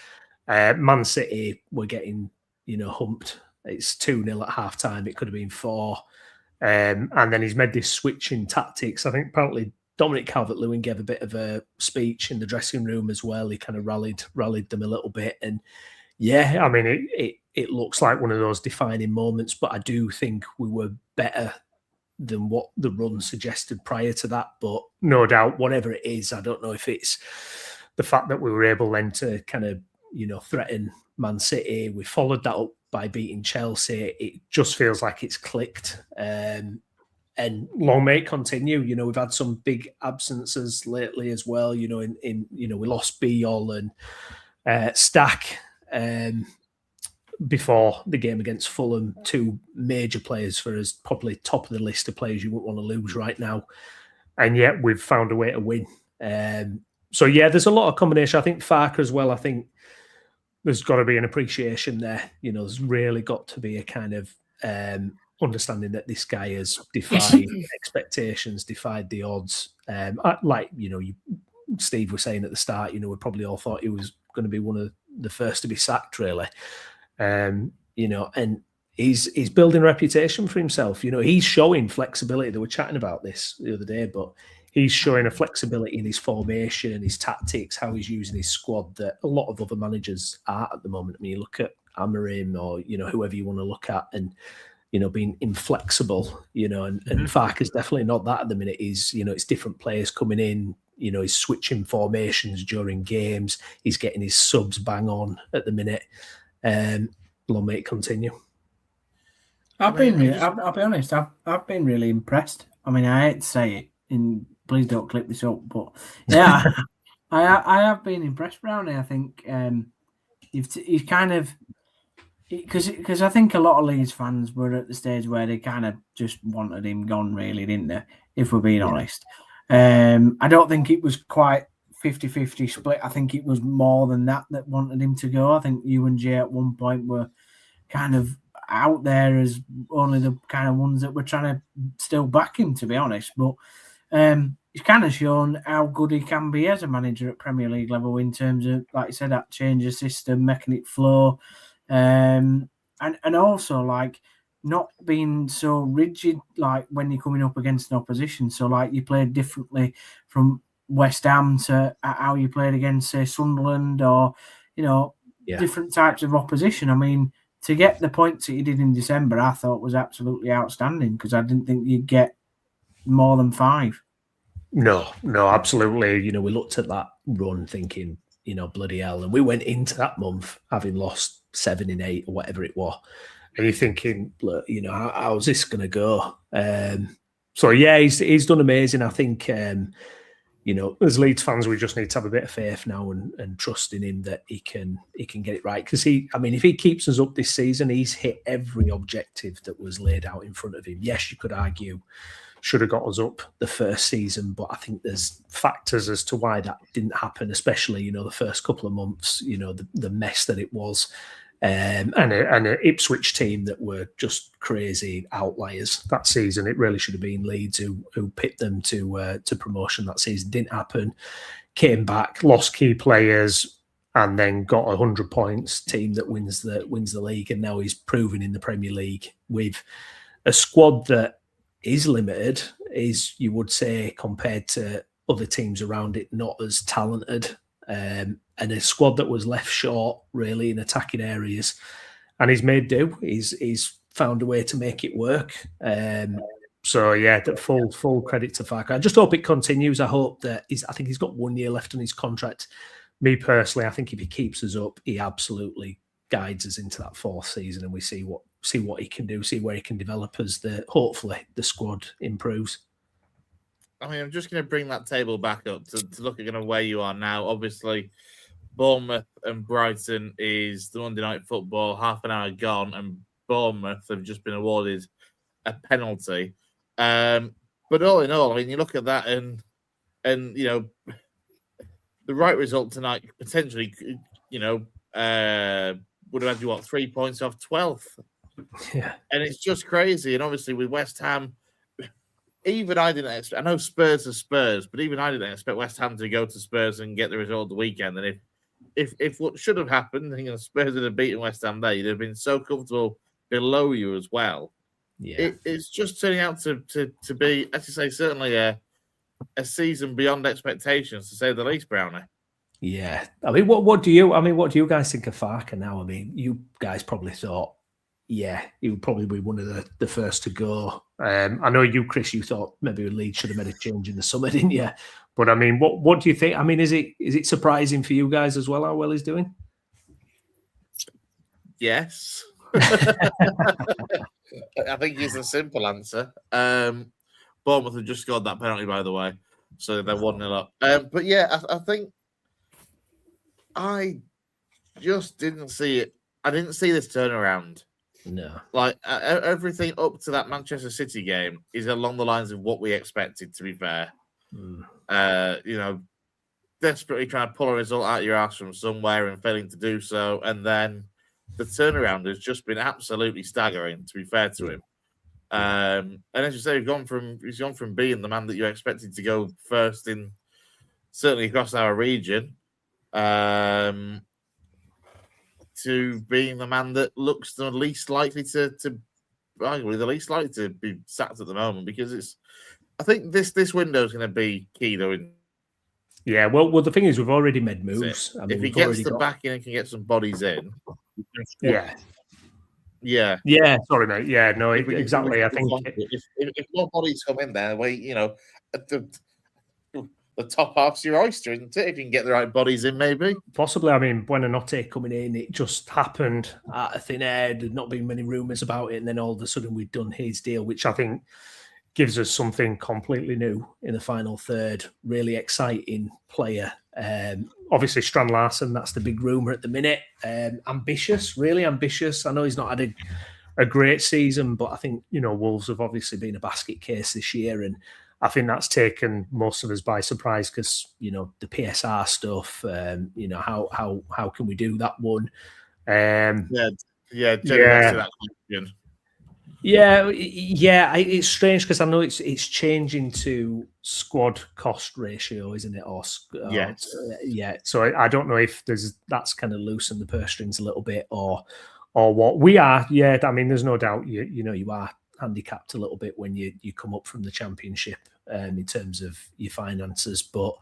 Man City were getting, humped. It's 2-0 at half time. It could have been 4. And then he's made this switch in tactics. I think apparently Dominic Calvert-Lewin gave a bit of a speech in the dressing room as well. He kind of rallied them a little bit. And it looks like one of those defining moments, but I do think we were better than what the run suggested prior to that. But no doubt, whatever it is, I don't know if it's the fact that we were able then to kind of, threaten Man City. We followed that up by beating Chelsea. It just feels like it's clicked. And And long may it continue. You know, we've had some big absences lately as well. You know, in we lost Beal and Stack before the game against Fulham. Two major players for us, probably top of the list of players you wouldn't want to lose right now. And yet we've found a way to win. So yeah, there's a lot of combination. I think Farke as well. I think there's got to be an appreciation there. You know, there's really got to be a kind of understanding that this guy has defied expectations, defied the odds. Like, you know, Steve was saying at the start, you know, we probably all thought he was going to be one of the first to be sacked, really. You know, and he's building a reputation for himself. You know, he's showing flexibility. They were chatting about this the other day, but he's showing a flexibility in his formation, his tactics, how he's using his squad that a lot of other managers are at the moment. I mean, you look at Amorim or, you know, whoever you want to look at, and, you know, being inflexible, you know, and Farke is definitely not that at the minute. He's, you know, it's different players coming in, you know, he's switching formations during games. He's getting his subs bang on at the minute. Long may it continue. I'll be honest, I've been really impressed. I mean, I hate to say it, and please don't clip this up, but yeah, I have been impressed, Brownie. I think he's kind of, because I think a lot of Leeds fans were at the stage where they kind of just wanted him gone, really, didn't they? If we're being honest. I don't think it was quite 50-50 split. I think it was more than that wanted him to go. I think you and Jay at one point were kind of out there as only the kind of ones that were trying to still back him, to be honest. But he's kind of shown how good he can be as a manager at Premier League level in terms of, like you said, that change of system, making it flow. And also, like, not being so rigid, like when you're coming up against an opposition. So, like, you played differently from West Ham to how you played against, say, Sunderland, or, you know, different types of opposition. I mean, to get the points that you did in December, I thought was absolutely outstanding, because I didn't think you'd get more than 5. No, absolutely. You know, we looked at that run thinking, you know, bloody hell. And we went into that month having lost 7 in 8 or whatever it was. And you're thinking, you know, how's this going to go? So, yeah, he's done amazing. I think, you know, as Leeds fans, we just need to have a bit of faith now and trust in him that he can get it right. Because if he keeps us up this season, he's hit every objective that was laid out in front of him. Yes, you could argue should have got us up the first season, but I think there's factors as to why that didn't happen, especially, you know, the first couple of months, you know, the mess that it was. And an Ipswich team that were just crazy outliers that season. It really should have been Leeds who picked them to promotion that season. Didn't happen. Came back, lost key players, and then got 100 points. Team that wins the league, and now he's proven in the Premier League with a squad that is limited, is, you would say, compared to other teams around it, not as talented. And a squad that was left short, really, in attacking areas. And he's made do. He's found a way to make it work. So, yeah, full credit to Farke. I just hope it continues. I hope that I think he's got 1 year left on his contract. Me, personally, I think if he keeps us up, he absolutely guides us into that 4th season, and we see what he can do, see where he can develop as hopefully the squad improves. I mean, I'm just going to bring that table back up to look at where you are now. Obviously, Bournemouth and Brighton is the Monday Night Football, half an hour gone, and Bournemouth have just been awarded a penalty. But all in all, I mean, you look at that and you know, the right result tonight potentially, you know, would have had you 3 points off 12th. Yeah, and it's just crazy. And obviously with West Ham, even I didn't expect. I know Spurs are Spurs, but even I didn't expect West Ham to go to Spurs and get the result of the weekend. And if what should have happened, you know, Spurs would have beaten West Ham there, you'd have been so comfortable below you as well. Yeah, it's just turning out to be, as you say, certainly a season beyond expectations, to say the least, Brownie. Yeah, I mean, what do you guys think of Farke now? I mean, you guys probably thought, yeah, he would probably be one of the first to go. I know you, Chris, you thought maybe Leeds should have made a change in the summer, didn't you? But I mean, what do you think? I mean, is it surprising for you guys as well how well he's doing? Yes. I think it's a simple answer. Bournemouth have just scored that penalty, by the way, so they're 1-0 up. But yeah, I think I just didn't see it. I didn't see this turnaround. No, like everything up to that Manchester City game is along the lines of what we expected. To be fair, desperately trying to pull a result out of your ass from somewhere and failing to do so, and then the turnaround has just been absolutely staggering. To be fair to him, and as you say, he's gone from being the man that you expected to go first in, certainly across our region, to being the man that looks the least likely to arguably the least likely to be sacked at the moment, because I think this window is going to be key though. Yeah, well, the thing is, we've already made moves. I mean, if he gets the backing and can get some bodies in, yeah. Sorry, mate. Yeah, no, exactly. I think if more bodies come in there, the top half's your oyster, isn't it? If you can get the right bodies in, maybe. Possibly. I mean, Buonanotte coming in, it just happened out of thin air. There'd not been many rumours about it, and then all of a sudden we'd done his deal, which I think gives us something completely new in the final third. Really exciting player. Obviously, Strand Larsen, that's the big rumour at the minute. Ambitious, really ambitious. I know he's not had a great season, but I think, Wolves have obviously been a basket case this year, and I think that's taken most of us by surprise because, the PSR stuff, how can we do that one? It's strange because I know it's changing to squad cost ratio, isn't it? So I don't know if that's kind of loosened the purse strings a little bit or what. We are, I mean, there's no doubt you are handicapped a little bit when you come up from the Championship in terms of your finances, but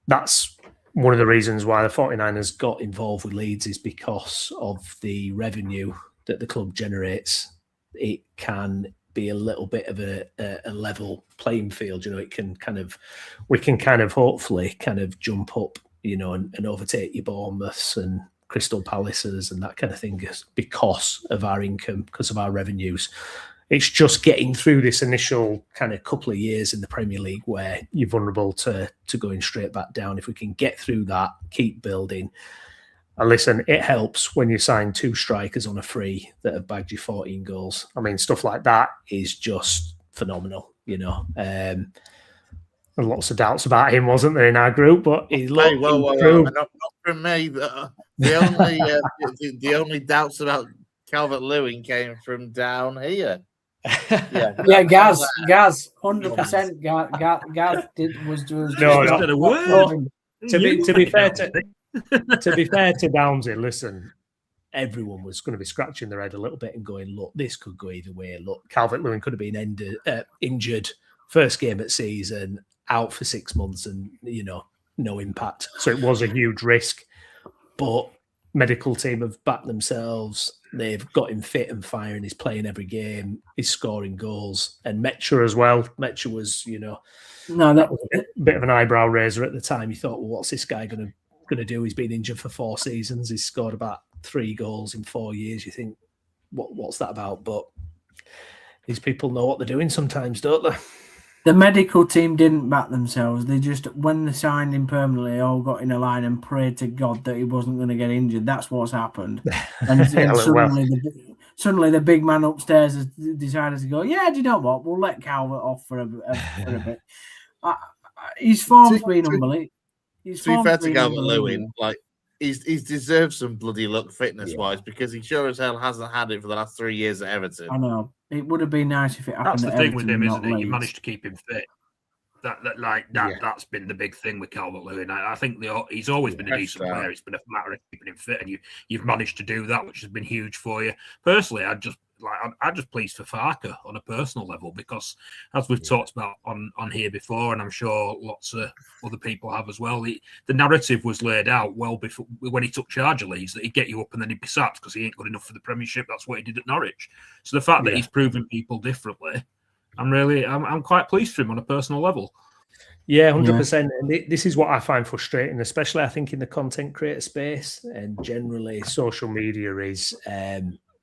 that's one of the reasons why the 49ers got involved with Leeds is because of the revenue that the club generates. It can be a little bit of a level playing field. It can we can hopefully jump up, and overtake your Bournemouths and Crystal Palaces and that kind of thing because of our income, because of our revenues. It's just getting through this initial couple of years in the Premier League where you're vulnerable to going straight back down. If we can get through that, keep building. And listen, it helps when you sign 2 strikers on a free that have bagged you 14 goals. I mean, stuff like that is just phenomenal, And lots of doubts about him, wasn't there, in our group? But he looked not from me. The only doubts about Calvert-Lewin came from down here. Gaz, 100%. Gaz was no. To be fair to Downsy, listen, everyone was going to be scratching their head a little bit and going, look, this could go either way. Look, Calvert-Lewin could have been injured first game at season, out for 6 months, and no impact. So it was a huge risk, but medical team have backed themselves. They've got him fit and firing. He's playing every game. He's scoring goals. And Mecha as well. Mecha was, that was a bit of an eyebrow raiser at the time. You thought, well, what's this guy going to do? He's been injured for 4 seasons. He's scored about 3 goals in 4 years. You think, what's that about? But these people know what they're doing sometimes, don't they? The medical team didn't back themselves. They just, when they signed him permanently, all got in a line and prayed to God that he wasn't going to get injured. That's what's happened. And suddenly the big man upstairs has decided to go, do you know what? We'll let Calvert off for a bit. His form's been unbelievable. To be fair to Calvert-Lewin, he's deserved some bloody luck fitness-wise because he sure as hell hasn't had it for the last 3 years at Everton. I know. It would have been nice if it happened. That's the at thing Everton, with him, isn't it? Leeds. You managed to keep him fit. That's been the big thing with Calvert-Lewin. I think he's always been a decent player. It's been a matter of keeping him fit, and you've managed to do that, which has been huge for you. Personally, I'm just pleased for Farker on a personal level because, as we've talked about on here before, and I'm sure lots of other people have as well, the narrative was laid out well before when he took charge of Leeds that he'd get you up and then he'd be sacked because he ain't good enough for the Premiership. That's what he did at Norwich. So the fact that he's proven people differently, I'm quite pleased for him on a personal level. Yeah, 100%. And this is what I find frustrating, especially I think in the content creator space and generally social media is,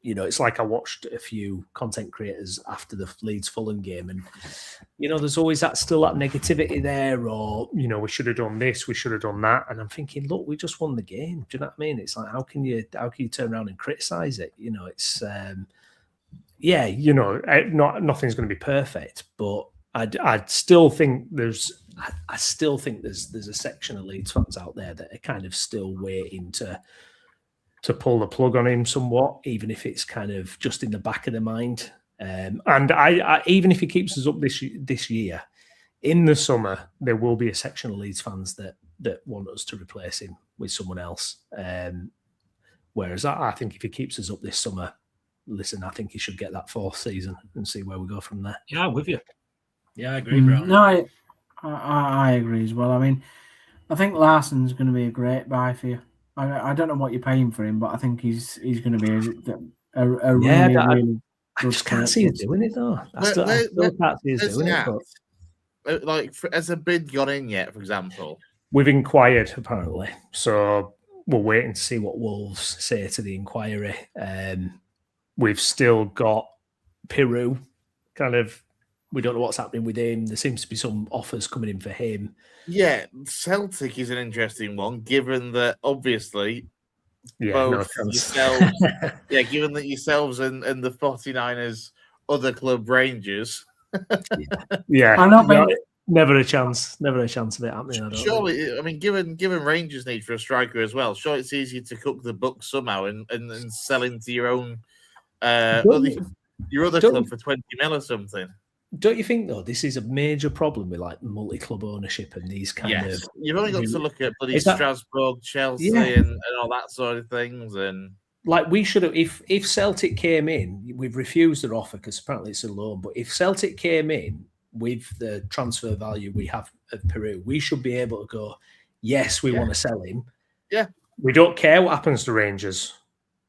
it's like I watched a few content creators after the Leeds Fulham game, and there's always still that negativity there, or we should have done this, we should have done that, and I'm thinking, look, we just won the game. Do you know what I mean? It's like, how can you turn around and criticize it? It's nothing's going to be perfect, but I still think there's a section of Leeds fans out there that are kind of still waiting to pull the plug on him somewhat, even if it's kind of just in the back of their mind. And I even if he keeps us up this year, in the summer there will be a section of Leeds fans that want us to replace him with someone else. Whereas I think if he keeps us up this summer, listen, I think he should get that 4th season and see where we go from there. Yeah, I'm with you. Yeah, I agree, Brown. No, I agree as well. I mean, I think Larsson's going to be a great buy for you. I don't know what you're paying for him, but I think he's going to be a really good. I just can't see us doing it though. I still can't see us doing it. But... Like, has a bid gone in yet? For example, we've inquired apparently, so we're waiting to see what Wolves say to the inquiry. We've still got Piru, kind of. We don't know what's happening with him. There seems to be some offers coming in for him. Yeah, Celtic is an interesting one, given that obviously both yourselves, given that yourselves and the 49ers other club Rangers. Never a chance of it happening. Surely, I mean, given Rangers' need for a striker as well, surely it's easy to cook the books somehow and sell into your own your other club for 20 mil or something. Don't you think though this is a major problem with like multi-club ownership and these kind of? You've only got to look at bloody Strasbourg, Chelsea, and all that sort of things. And like we should have, if Celtic came in, we've refused their offer because apparently it's a loan. But if Celtic came in with the transfer value we have of Peru, we should be able to go, yes, we want to sell him. Yeah, we don't care what happens to Rangers.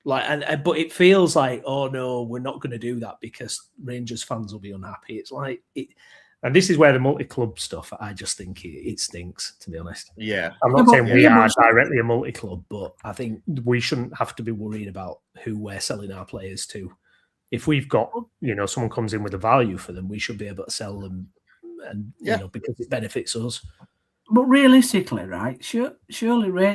But it feels like, oh no, we're not going to do that because Rangers fans will be unhappy. It's like and this is where the multi-club stuff. I just think it stinks, to be honest. Yeah, I'm not saying we are directly a multi-club, but I think we shouldn't have to be worried about who we're selling our players to. If we've got, someone comes in with a value for them, we should be able to sell them, and because it benefits us. But realistically, right? Surely,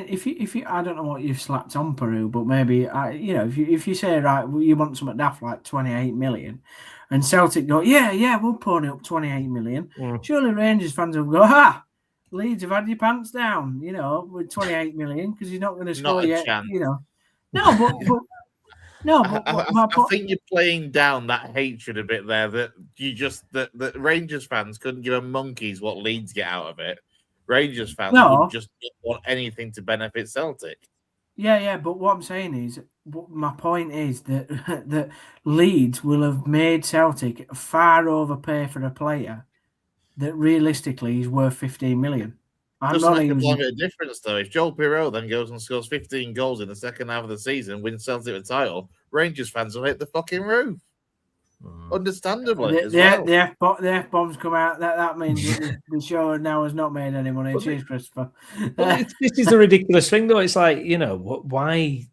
if you, I don't know what you've slapped on Peru, but maybe if you say right, you want something daft like 28 million, and Celtic go, yeah, we'll pony up 28 million. Surely Rangers fans will go, Leeds have had your pants down, with 28 million because you're not going to score yet, No, but I think you're playing down that hatred a bit there. That that Rangers fans couldn't give a monkeys what Leeds get out of it. Rangers fans would just not want anything to benefit Celtic. Yeah, but what I'm saying is, my point is that Leeds will have made Celtic far overpay for a player that realistically is worth 15 million. Doesn't make a bit of difference though. If Joel Pirou then goes and scores 15 goals in the second half of the season, wins Celtic the title, Rangers fans will hit the fucking roof. Understandably, the F-bombs come out. That means the show now has not made any money. Cheers, Christopher. This is the ridiculous thing, though. It's like, why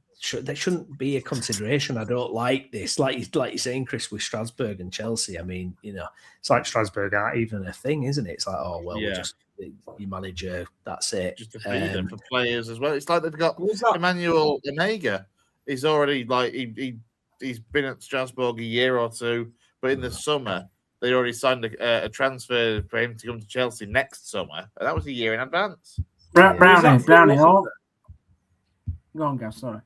there shouldn't be a consideration. I don't like this. Like you're saying, Chris, with Strasbourg and Chelsea. I mean, it's like Strasbourg aren't even a thing, isn't it? It's like, we're just your manager. That's it. Just to feed them for players as well. It's like they've got Emmanuel Onega. He's already he's been at Strasbourg a year or two, but in the summer they already signed a transfer for him to come to Chelsea next summer, and that was a year in advance. Brownie. Go on, Gav. Sorry.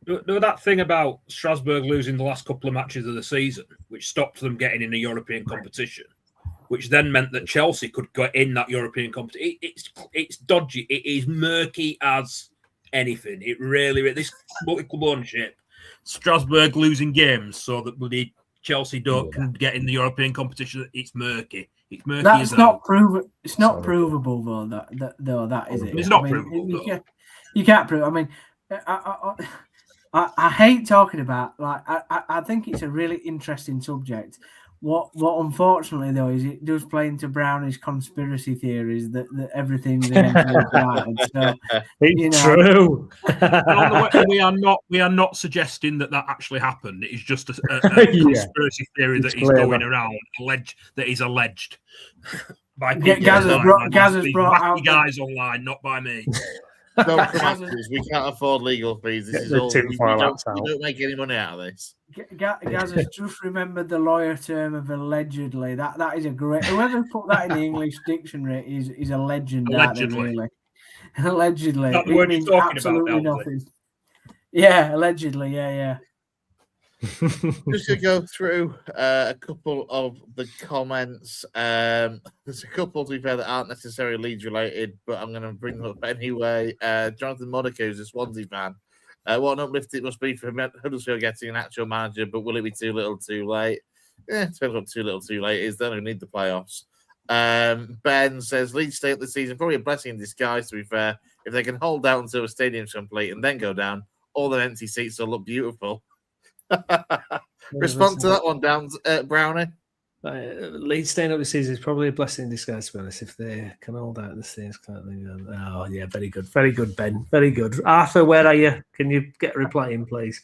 That thing about Strasbourg losing the last couple of matches of the season, which stopped them getting in a European competition, which then meant that Chelsea could get in that European competition. It's dodgy. It is murky as anything. It really this multi-club ownership. Strasbourg losing games so that bloody Chelsea can get in the European competition. It's murky. It's murky. That's not proven. It's not provable though. That is it. It's not provable. You can't prove. I mean, I hate talking about I think it's a really interesting subject What unfortunately though is it does play into Brownie's conspiracy theories that everything's against Leeds United. So it's true. we are not suggesting that actually happened. It is just a conspiracy theory that is going around, that is alleged by people. Gaz has brought out guys online, not by me. Don't come after us. We can't afford legal fees. This is all. We don't make any money out of this. Gaz has just remembered the lawyer term of allegedly. That is a great. Whoever put that in the English dictionary is a legend. Allegedly. Really. Allegedly. Not the word you're talking about, nothing. Yeah, allegedly. Yeah. Just to go through a couple of the comments. There's a couple, to be fair, that aren't necessarily Leeds related, but I'm going to bring them up anyway. Jonathan Monaco is a Swansea fan. What an uplift it must be for Huddersfield getting an actual manager, but will it be too little too late? Depends what too little too late is. They don't need the playoffs. Ben says Leeds stay up this season, probably a blessing in disguise, to be fair. If they can hold out until the stadium's complete and then go down, all the empty seats will look beautiful. Respond to that one, Dan, Brownie. Leeds staying up this season is probably a blessing in disguise, to be honest. If they can hold out the stage, can't they? Oh, yeah, very good, Ben. Very good. Arthur, where are you? Can you get a reply in, please?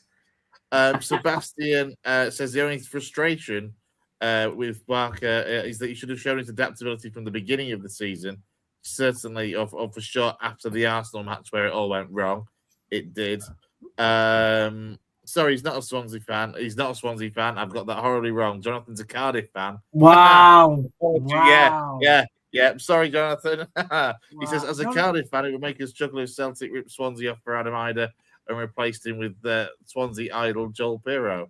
Sebastian says the only frustration with Barker is that he should have shown his adaptability from the beginning of the season. Certainly, for sure, after the Arsenal match where it all went wrong, it did. Sorry, he's not a Swansea fan. I've got that horribly wrong. Jonathan's a Cardiff fan. Wow. Yeah. Sorry, Jonathan. He says, as a Cardiff fan, it would make us struggle if Celtic ripped Swansea off for Adam Ider and replaced him with the Swansea idol, Joel Pirro.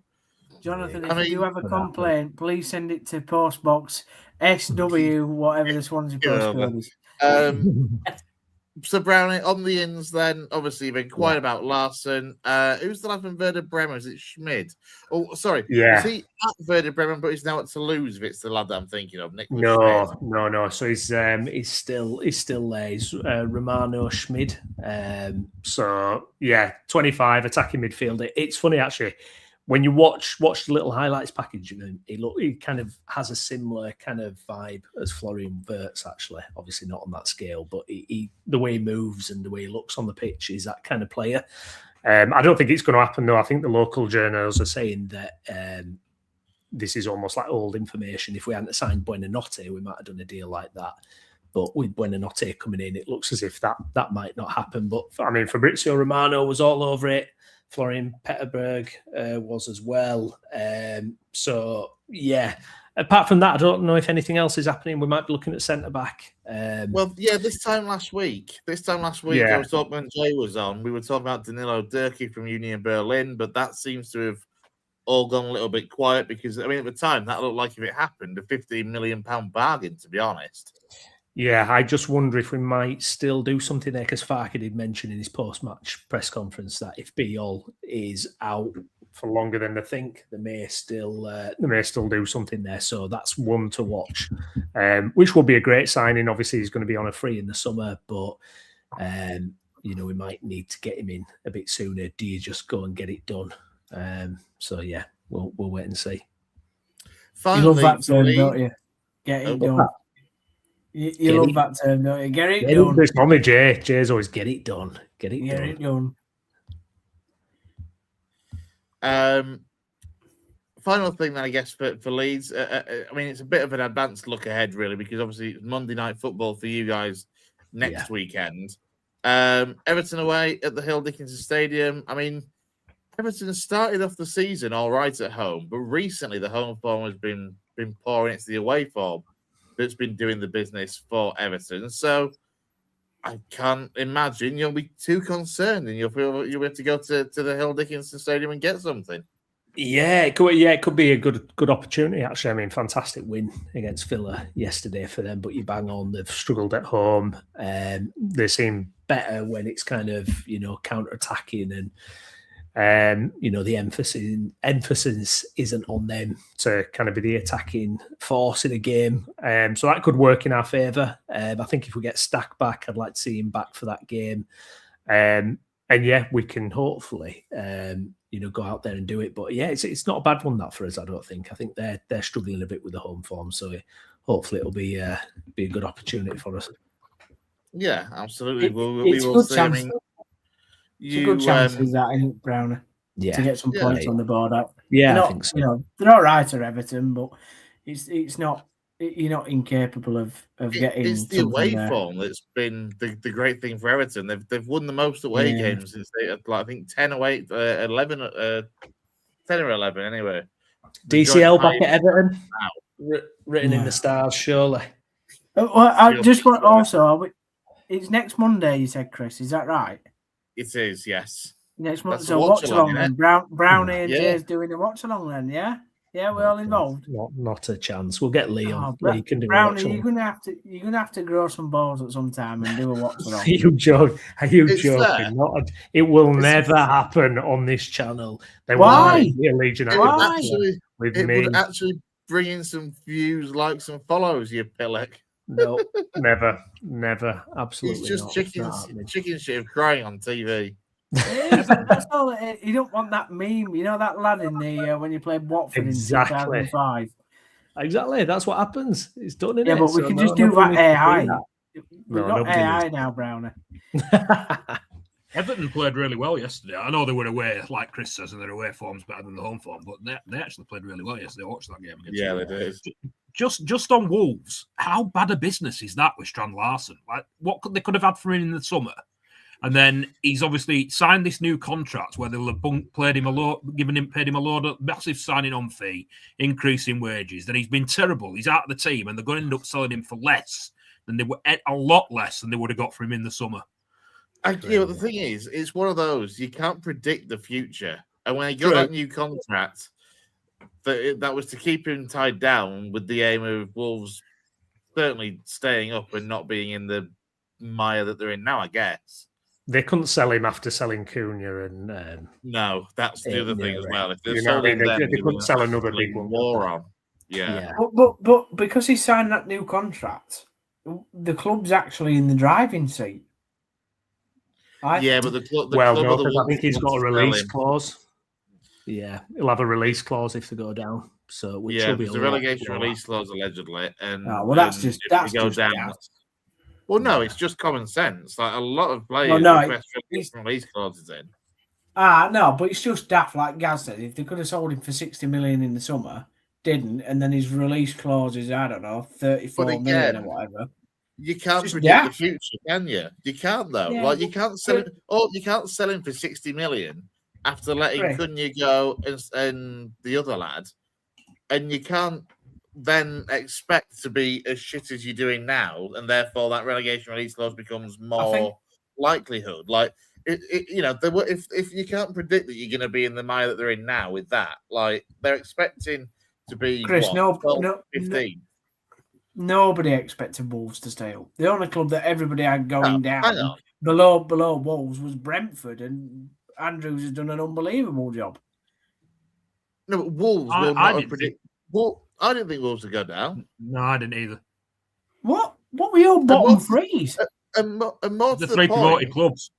Jonathan, if you have a complaint, please send it to postbox SW, whatever the Swansea postcode is. So, Brownie, on the ins then, obviously you've been quiet about Larson. Who's the lad from Werder Bremen? Is it Schmid? Oh, sorry. Yeah. Is he at Werder Bremen, but he's now at Toulouse, if it's the lad that I'm thinking of? No. So he's still there. He's Romano Schmid. 25, attacking midfielder. It's funny, actually. When you watch the little highlights package, he kind of has a similar kind of vibe as Florian Wirtz, actually. Obviously not on that scale, but the way he moves and the way he looks on the pitch is that kind of player. I don't think it's going to happen, though. I think the local journals are saying that this is almost like old information. If we hadn't signed Buonanotte, we might have done a deal like that. But with Buonanotte coming in, it looks as if that might not happen. But, I mean, Fabrizio Romano was all over it. Florian Petterberg was as well. Apart from that, I don't know if anything else is happening. We might be looking at centre-back. This time last week, I was talking when Jay was on. We were talking about Danilo Durkee from Union Berlin, but that seems to have all gone a little bit quiet because, at the time, that looked like, if it happened, a £15 million bargain, to be honest. Yeah, I just wonder if we might still do something there, because Farke did mention in his post-match press conference that if Biol is out for longer than they think, they may still do something there. So that's one to watch, which will be a great signing. Obviously, he's going to be on a free in the summer, but we might need to get him in a bit sooner. Do you just go and get it done? We'll wait and see. Finally, you love that term, don't you? Get it done. You love that term, don't you? Get it done. It's normally Jay. Jay's always get it done. Get it done. Final thing then, I guess, for Leeds. It's a bit of an advanced look ahead, really, because obviously it's Monday Night Football for you guys next weekend. Everton away at the Hill Dickinson Stadium. Everton has started off the season all right at home, but recently the home form has been pouring. It's the away form that's been doing the business for Everton. So I can't imagine you'll be too concerned and you'll feel you'll have to go to the Hill Dickinson Stadium and get something. Yeah, it could be a good opportunity, actually. Fantastic win against Villa yesterday for them, but you bang on, they've struggled at home. They seem better when it's kind of, counter-attacking and the emphasis isn't on them to kind of be the attacking force in a game. So that could work in our favour. I think if we get Stack back, I'd like to see him back for that game. We can hopefully, go out there and do it. But yeah, it's not a bad one that for us. I don't think. I think they're struggling a bit with the home form, so hopefully it'll be a good opportunity for us. Yeah, absolutely. It's a good chance. It's a good chance, is that, isn't it, Browner? Yeah, to get some points on the board. Yeah, I think so. They're all right at Everton, but it's not. You're not incapable of getting. It's the away form that's been the great thing for Everton. They've won the most away games since they had, I think 10 away, 11, 10 or 11 anyway. DCL back at Everton, written in the stars, surely. Well, I just want also. It's next Monday, you said, Chris. Is that right? It is, yes. Next month, so watch along then. Brownie and Jay's doing a watch along then, yeah? Yeah, we're all involved. Not a chance. We'll get Liam. Lee can do Brownie, you're gonna have to grow some balls at some time and do a watch along. Are you joking? It will never happen on this channel. Why? Leeds United would actually bring in some views, likes, and follows. You pillock. No, never, absolutely. It's just chicken shit crying on TV. That's all. You don't want that meme. You know that lad in the when you played Watford in 2005. Exactly. That's what happens. It's done. Yeah, but we can just do that AI. We've got AI now, Browner. Everton played really well yesterday. I know they were away, like Chris says, and their away form's better than the home form, but they actually played really well yesterday. I watched that game. Yeah, they did. Just on Wolves, how bad a business is that with Strand Larsen? Like, what they could have had for him in the summer? And then he's obviously signed this new contract where they'll have paid him a load of massive signing on fee, increase in wages. Then he's been terrible. He's out of the team, and they're going to end up selling him for a lot less than they would have got for him in the summer. The thing is, it's one of those you can't predict the future. And when he got that new contract, that was to keep him tied down with the aim of Wolves certainly staying up and not being in the mire that they're in now, I guess. They couldn't sell him after selling Cunha and no, that's the other thing as well. If they couldn't sell another big one. More on, yeah. But because he signed that new contract, the club's actually in the driving seat. But the club. I think he's got a release clause. Yeah, he'll have a release clause if they go down. So which will be a relegation release clause allegedly, and that's just down. Well, no, it's just common sense. Like a lot of players request release clauses in. No, but it's just daft, like Gaz said. If they could have sold him for 60 million in the summer, didn't, and then his release clause is, I don't know, 34 million or whatever. You can't predict the future, can you? You can't though. Yeah, like you can't sell him. Oh, you can't sell him for 60 million after letting Cunha go and the other lad, and you can't then expect to be as shit as you're doing now, and therefore that relegation release clause becomes more likelihood. Like if you can't predict that you're going to be in the mire that they're in now with that, like they're expecting to be Chris, 15. Nobody expected Wolves to stay up. The only club that everybody had going down below Wolves was Brentford, and Andrews has done an unbelievable job. No, but Wolves will not predict. I didn't think Wolves would go down. No, I didn't either. What were your bottom threes? And more the three promoted clubs.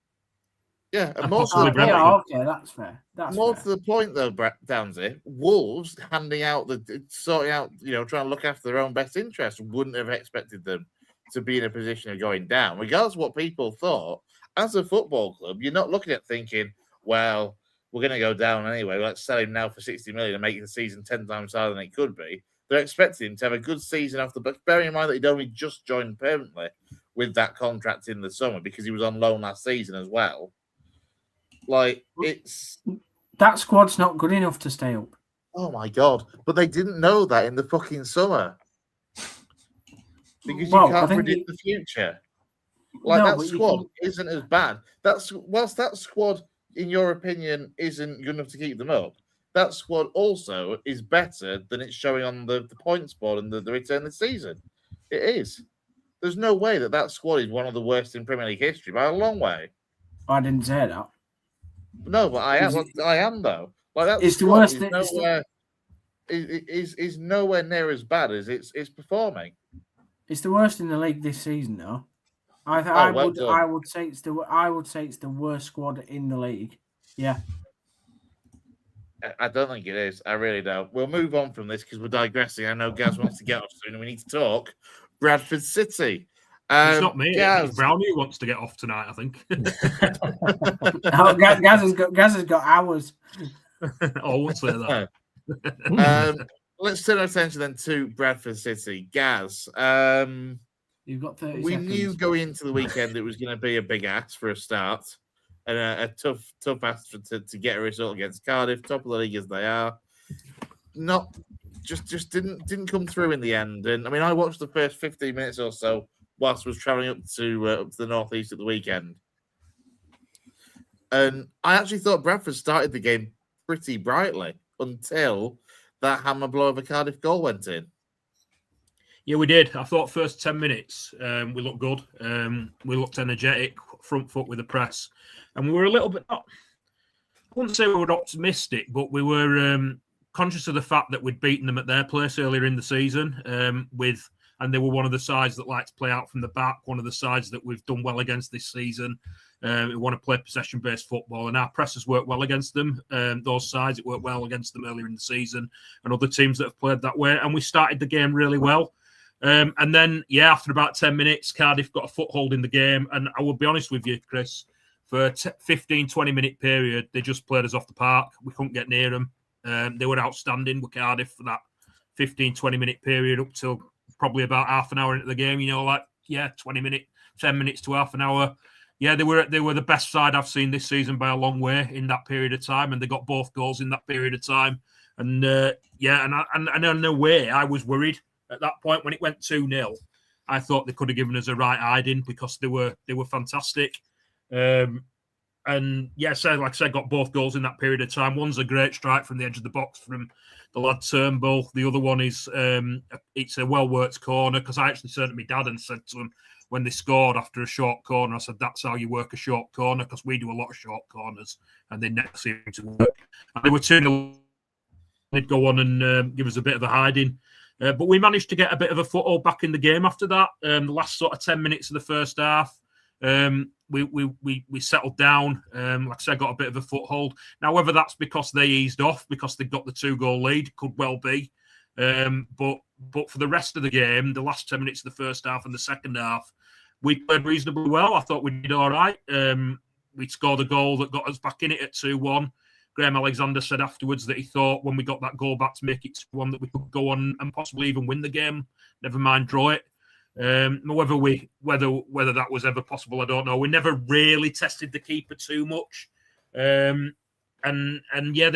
Yeah, and more to okay, that's fair. To the point, though, Downsy, Wolves handing out sorting out, trying to look after their own best interests, wouldn't have expected them to be in a position of going down, regardless of what people thought. As a football club, you're not looking at thinking, well, we're going to go down anyway. Let's sell him now for 60 million and make the season 10 times higher than it could be. They're expecting him to have a good season off the back. Bearing in mind that he'd only just joined permanently with that contract in the summer because he was on loan last season as well. Like, that squad's not good enough to stay up. Oh my God. But they didn't know that in the fucking summer. Because you can't predict the future. Like, that squad isn't as bad. Whilst that squad, in your opinion, isn't good enough to keep them up, that squad also is better than it's showing on the points board and the return this season. It is. There's no way that squad is one of the worst in Premier League history by a long way. I didn't say that. No, but I am though. Like that it's the worst. Is nowhere near as bad as it's performing. It's the worst in the league this season, though. I would say it's the worst squad in the league. Yeah. I don't think it is. I really don't. We'll move on from this because we're digressing. I know Gaz wants to get off soon and we need to talk. Bradford City. It's not me. Gaz. It's Brownie who wants to get off tonight, I think. Gaz has got hours. I won't say that. Let's turn our attention then to Bradford City. Gaz, you've got 30 we seconds. knew going into the weekend it was going to be a big ask for a start and a tough ask to get a result against Cardiff, top of the league as they are. Just didn't come through in the end. And I mean, I watched the first 15 minutes or so whilst I was travelling up to the northeast at the weekend, and I actually thought Bradford started the game pretty brightly until that hammer blow of a Cardiff goal went in. Yeah, we did. I thought first 10 minutes we looked good. We looked energetic, front foot with the press. And we were a little bit, I wouldn't say we were optimistic, but we were conscious of the fact that we'd beaten them at their place earlier in the season. And they were one of the sides that like to play out from the back, one of the sides that we've done well against this season. We want to play possession-based football, and our pressers work well against them. Those sides, it worked well against them earlier in the season, and other teams that have played that way. And we started the game really well. And then, after about 10 minutes, Cardiff got a foothold in the game. And I will be honest with you, Chris, for a 15, 20-minute period, they just played us off the park. We couldn't get near them. They were outstanding with Cardiff for that 15, 20-minute period up till probably about half an hour into the game. 20 minutes, 10 minutes to half an hour. Yeah, they were the best side I've seen this season by a long way in that period of time, and they got both goals in that period of time. And and in a way, I was worried at that point when it went 2-0. I thought they could have given us a right hiding because they were fantastic. So like I said, got both goals in that period of time. One's a great strike from the edge of the box from the lad Turnbull. The other one is it's a well-worked corner, because I actually turned to my dad and said to him when they scored after a short corner, I said, that's how you work a short corner, because we do a lot of short corners and they never seem to work. And they were 2-0. They'd go on and give us a bit of a hiding. But we managed to get a bit of a foothold back in the game after that. The last sort of 10 minutes of the first half, we settled down. Like I said, got a bit of a foothold. Now, whether that's because they eased off because they got the 2-goal lead, could well be. But for the rest of the game, the last 10 minutes of the first half and the second half, we played reasonably well. I thought we did all right. We scored a goal that got us back in it at 2-1. Graham Alexander said afterwards that he thought when we got that goal back to make it 2-1 that we could go on and possibly even win the game, never mind draw it. Whether that was ever possible, I don't know. We never really tested the keeper too much. They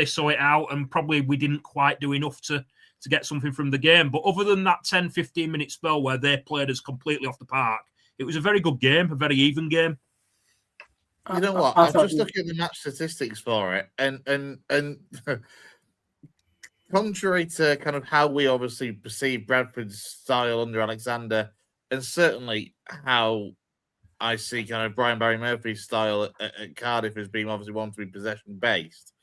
saw it out, and probably we didn't quite do enough to get something from the game. But other than that 10, 15-minute spell where they played us completely off the park, it was a very good game, a very even game. You know what? I'm just looking at the match statistics for it, and contrary to kind of how we obviously perceive Bradford's style under Alexander, and certainly how I see kind of Brian Barry Murphy's style at Cardiff as being obviously one to be possession-based.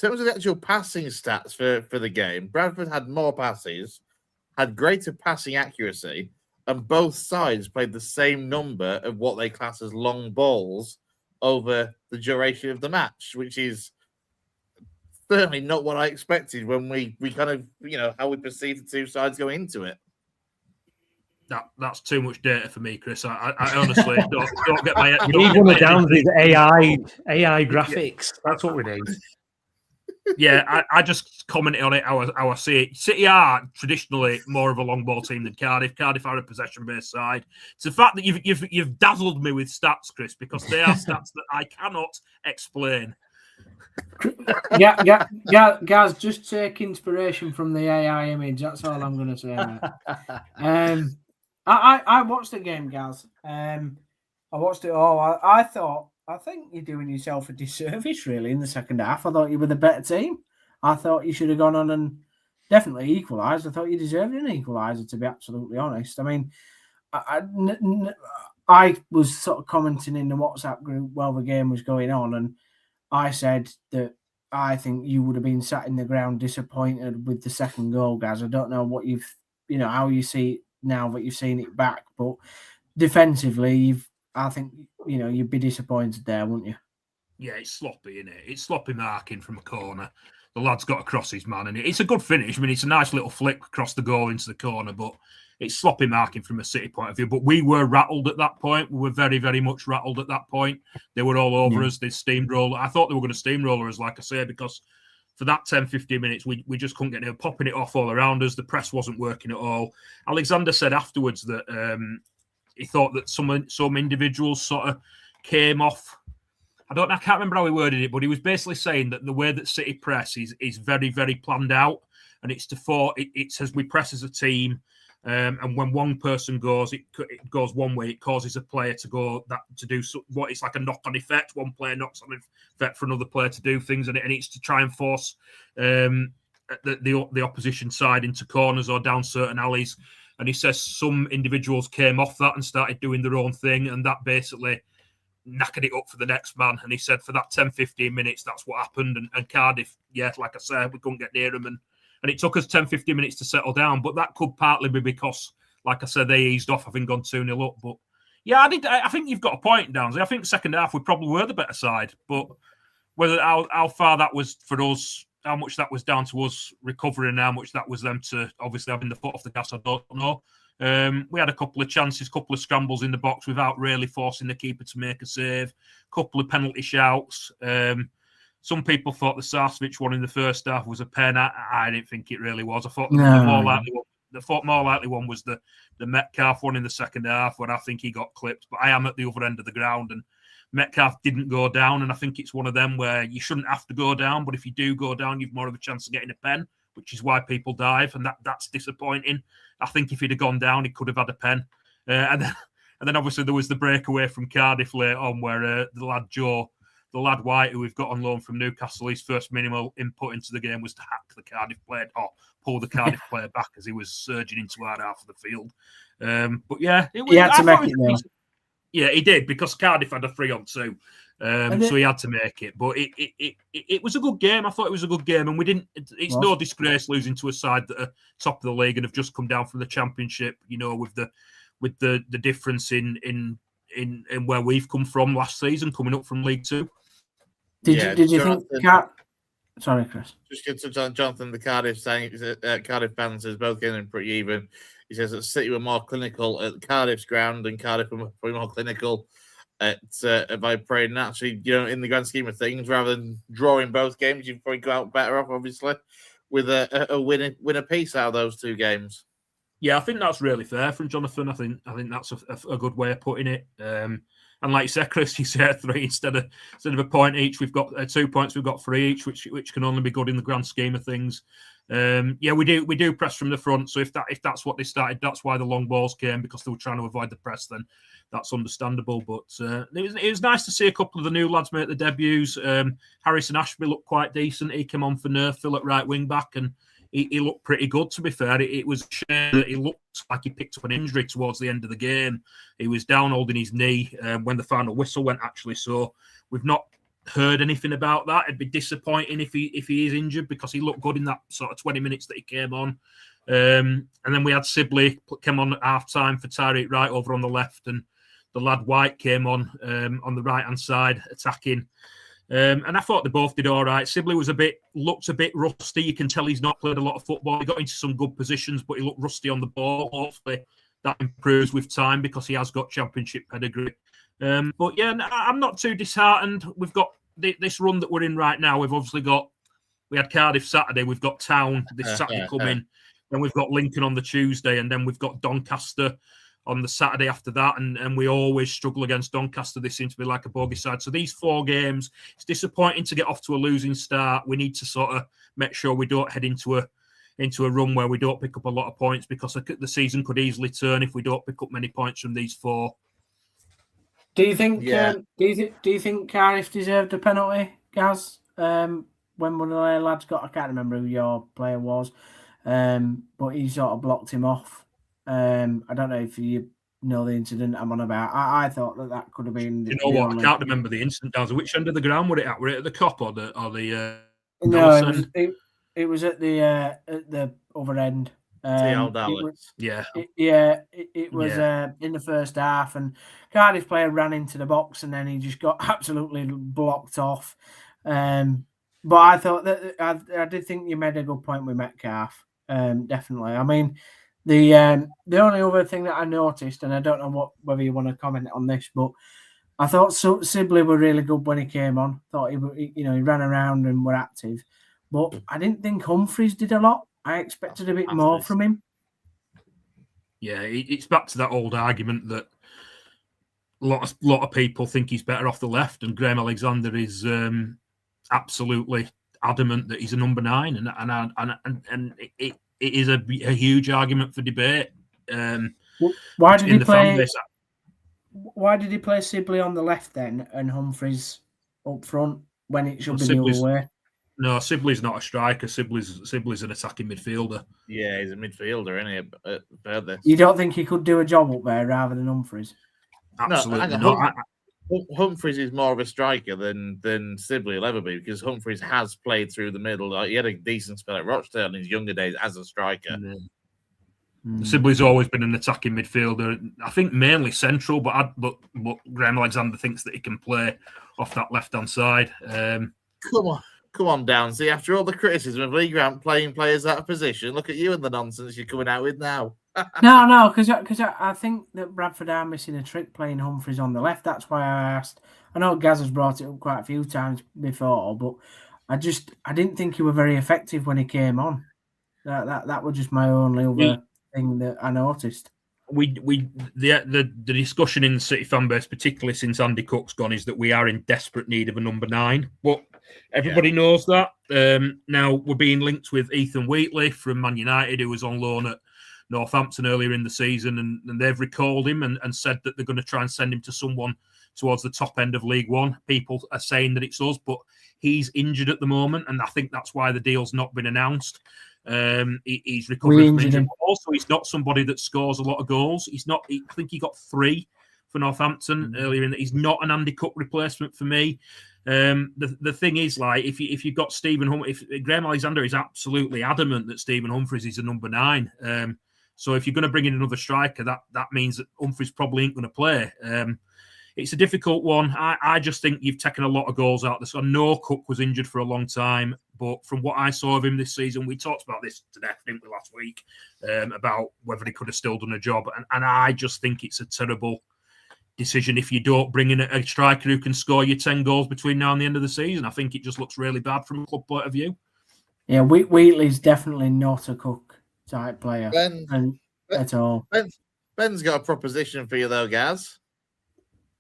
In terms of the actual passing stats for the game, Bradford had more passes, had greater passing accuracy, and both sides played the same number of what they class as long balls over the duration of the match, which is certainly not what I expected when we kind of, how we perceive the two sides going into it. That's too much data for me, Chris. I honestly don't get my head. We need one of Downs' AI graphics. That's what we need. Yeah, I just commented on it how I see it. City are traditionally more of a long ball team than Cardiff. Cardiff are a possession-based side. It's the fact that you've dazzled me with stats, Chris, because they are stats that I cannot explain. Guys, just take inspiration from the AI image. That's all I'm going to say. I watched the game, guys. I watched it all. I think you're doing yourself a disservice, really, in the second half. I thought you were the better team. I thought you should have gone on and definitely equalised. I thought you deserved an equaliser, to be absolutely honest. I mean, I was sort of commenting in the WhatsApp group while the game was going on, and I said that I think you would have been sat in the ground disappointed with the second goal, guys. I don't know what how you see it now that you've seen it back, but defensively, I think, you'd be disappointed there, wouldn't you? Yeah, it's sloppy, isn't it? It's sloppy marking from a corner. the lad's got across his man, and it's a good finish. I mean, it's a nice little flick across the goal into the corner, but it's sloppy marking from a City point of view. But we were rattled at that point. We were very, very much rattled at that point. They were all over us. They steamrolled. I thought they were going to steamroller us, like I say, because for that 10, 15 minutes, we just couldn't get near, popping it off all around us. The press wasn't working at all. Alexander said afterwards that he thought that some individuals sort of came off. I can't remember how he worded it, but he was basically saying that the way that City press is very, very planned out, and it says we press as a team, and when one person goes, it goes one way. It causes a player to do what it's like a knock-on effect. One player knocks on effect for another player to do things, and it's to try and force the opposition side into corners or down certain alleys. And he says some individuals came off that and started doing their own thing, and that basically knackered it up for the next man. And he said for that 10, 15 minutes, that's what happened. And Cardiff, like I said, we couldn't get near them. And it took us 10, 15 minutes to settle down. But that could partly be because, like I said, they eased off having gone 2-0 up. But yeah, I think you've got a point, Downsy. I think second half we probably were the better side. But whether how far that was for us, how much that was down to us recovering, how much that was them to obviously having the foot off the gas, I don't know. We had a couple of chances, couple of scrambles in the box without really forcing the keeper to make a save, couple of penalty shouts. Some people thought the Sarcevic one in the first half was a pen. I didn't think it really was. I thought the more likely one was the Metcalf one in the second half, where I think he got clipped. But I am at the other end of the ground, and Metcalf didn't go down, and I think it's one of them where you shouldn't have to go down, but if you do go down, you've more of a chance of getting a pen, which is why people dive, and that's disappointing. I think if he'd have gone down, he could have had a pen. And then obviously there was the breakaway from Cardiff later on where the lad White, who we've got on loan from Newcastle, his first minimal input into the game was to hack the Cardiff player, or pull the Cardiff player back as he was surging into our half of the field. But yeah, he had to make it though. Yeah, he did, because Cardiff had a 3-on-2. So he had to make it. But it was a good game. I thought it was a good game. And we didn't. It's no disgrace losing to a side that are top of the league and have just come down from the Championship, with the difference in where we've come from last season, coming up from League Two. Did you think Sorry, Chris. Just get to Jonathan, the Cardiff Cardiff fans says both games are pretty even. He says that City were more clinical at Cardiff's ground, and Cardiff were probably more clinical at by playing naturally, in the grand scheme of things, rather than drawing both games. You'd probably go out better off, obviously, with a win apiece out of those two games. Yeah, I think that's really fair from Jonathan. I think that's a good way of putting it. And like you said, Chris, you said 3 instead of a point each. We've got 2 points. We've got 3 each, which can only be good in the grand scheme of things. Yeah, we do press from the front. So if that's what they started, that's why the long balls came, because they were trying to avoid the press. Then that's understandable. But it was nice to see a couple of the new lads make the debuts. Harrison Ashby looked quite decent. He came on for Nerfville at right wing back, and he looked pretty good, to be fair. It was a shame that he looked like he picked up an injury towards the end of the game. He was down holding his knee when the final whistle went, actually. So we've not heard anything about that. It'd be disappointing if he is injured, because he looked good in that sort of 20 minutes that he came on. And then we had Sibley came on at half-time for Tyreek Wright over on the left, and the lad White came on the right-hand side attacking. And I thought they both did all right. Sibley looked a bit rusty. You can tell he's not played a lot of football. He got into some good positions, but he looked rusty on the ball. Hopefully that improves with time, because he has got championship pedigree. But yeah, I'm not too disheartened. We've got this run that we're in right now. We had Cardiff Saturday. We've got Town this Saturday coming. Then we've got Lincoln on the Tuesday, and then we've got Doncaster on the Saturday after that, and we always struggle against Doncaster. They seem to be like a bogey side. So these 4 games, it's disappointing to get off to a losing start. We need to sort of make sure we don't head into a run where we don't pick up a lot of points, because the season could easily turn if we don't pick up many points from these 4. Do you think? Do you think Cardiff deserved a penalty, Gaz? When one of their lads got, I can't remember who your player was, but he sort of blocked him off. I don't know if you know the incident I'm on about. I thought that could have been. You know what? I can't remember the incident. Which end of the ground were it at? Were it at the Cop or the? No, it was at the other end. It was in the first half, and Cardiff player ran into the box, and then he just got absolutely blocked off. But I thought that I did think you made a good point with Metcalf. Definitely. I mean, the only other thing that I noticed, and I don't know whether you want to comment on this, but I thought Sibley were really good when he came on. Thought he ran around and were active, but I didn't think Humphreys did a lot. I expected a bit more from him. Yeah, it's back to that old argument that a lot of people think he's better off the left, and Graham Alexander is absolutely adamant that he's a number 9, and it is a huge argument for debate. Why did he play? Why did he play Sibley on the left then and Humphreys up front when it should be the other way? No, Sibley's not a striker. Sibley's an attacking midfielder. Yeah, he's a midfielder, isn't he? You don't think he could do a job up there rather than Humphreys? Absolutely not. Humphreys is more of a striker than Sibley will ever be, because Humphreys has played through the middle. Like, he had a decent spell at Rochdale in his younger days as a striker. Sibley's always been an attacking midfielder. I think mainly central, but Graham Alexander thinks that he can play off that left-hand side. Come on, Downsy. After all the criticism of Lee Grant playing players out of position, look at you and the nonsense you're coming out with now. No, because I think that Bradford are missing a trick playing Humphreys on the left. That's why I asked. I know Gaz has brought it up quite a few times before, but I didn't think he was very effective when he came on. That was just my only other thing that I noticed. The discussion in the City fan base, particularly since Andy Cook's gone, is that we are in desperate need of a number 9. But everybody knows that. Now we're being linked with Ethan Wheatley from Man United, who was on loan at Northampton earlier in the season, and they've recalled him and said that they're going to try and send him to someone towards the top end of League One. People are saying that it's us, but he's injured at the moment, and I think that's why the deal's not been announced. He's recovering from injury. Also, he's not somebody that scores a lot of goals. He's not. I think he got 3 for Northampton earlier in that. He's not an Andy Cook replacement for me. The thing is, like, if you've got if Graham Alexander is absolutely adamant that Stephen Humphreys is a number 9. So if you're going to bring in another striker, that means that Humphreys probably ain't going to play. It's a difficult one. I just think you've taken a lot of goals out of this. I know Cook was injured for a long time, but from what I saw of him this season, we talked about this to death, didn't we, last week, about whether he could have still done a job. And I just think it's a terrible decision if you don't bring in a striker who can score you 10 goals between now and the end of the season. I think it just looks really bad from a club point of view. Yeah, Wheatley's definitely not a Cook type player at all. Ben's got a proposition for you, though, Gaz.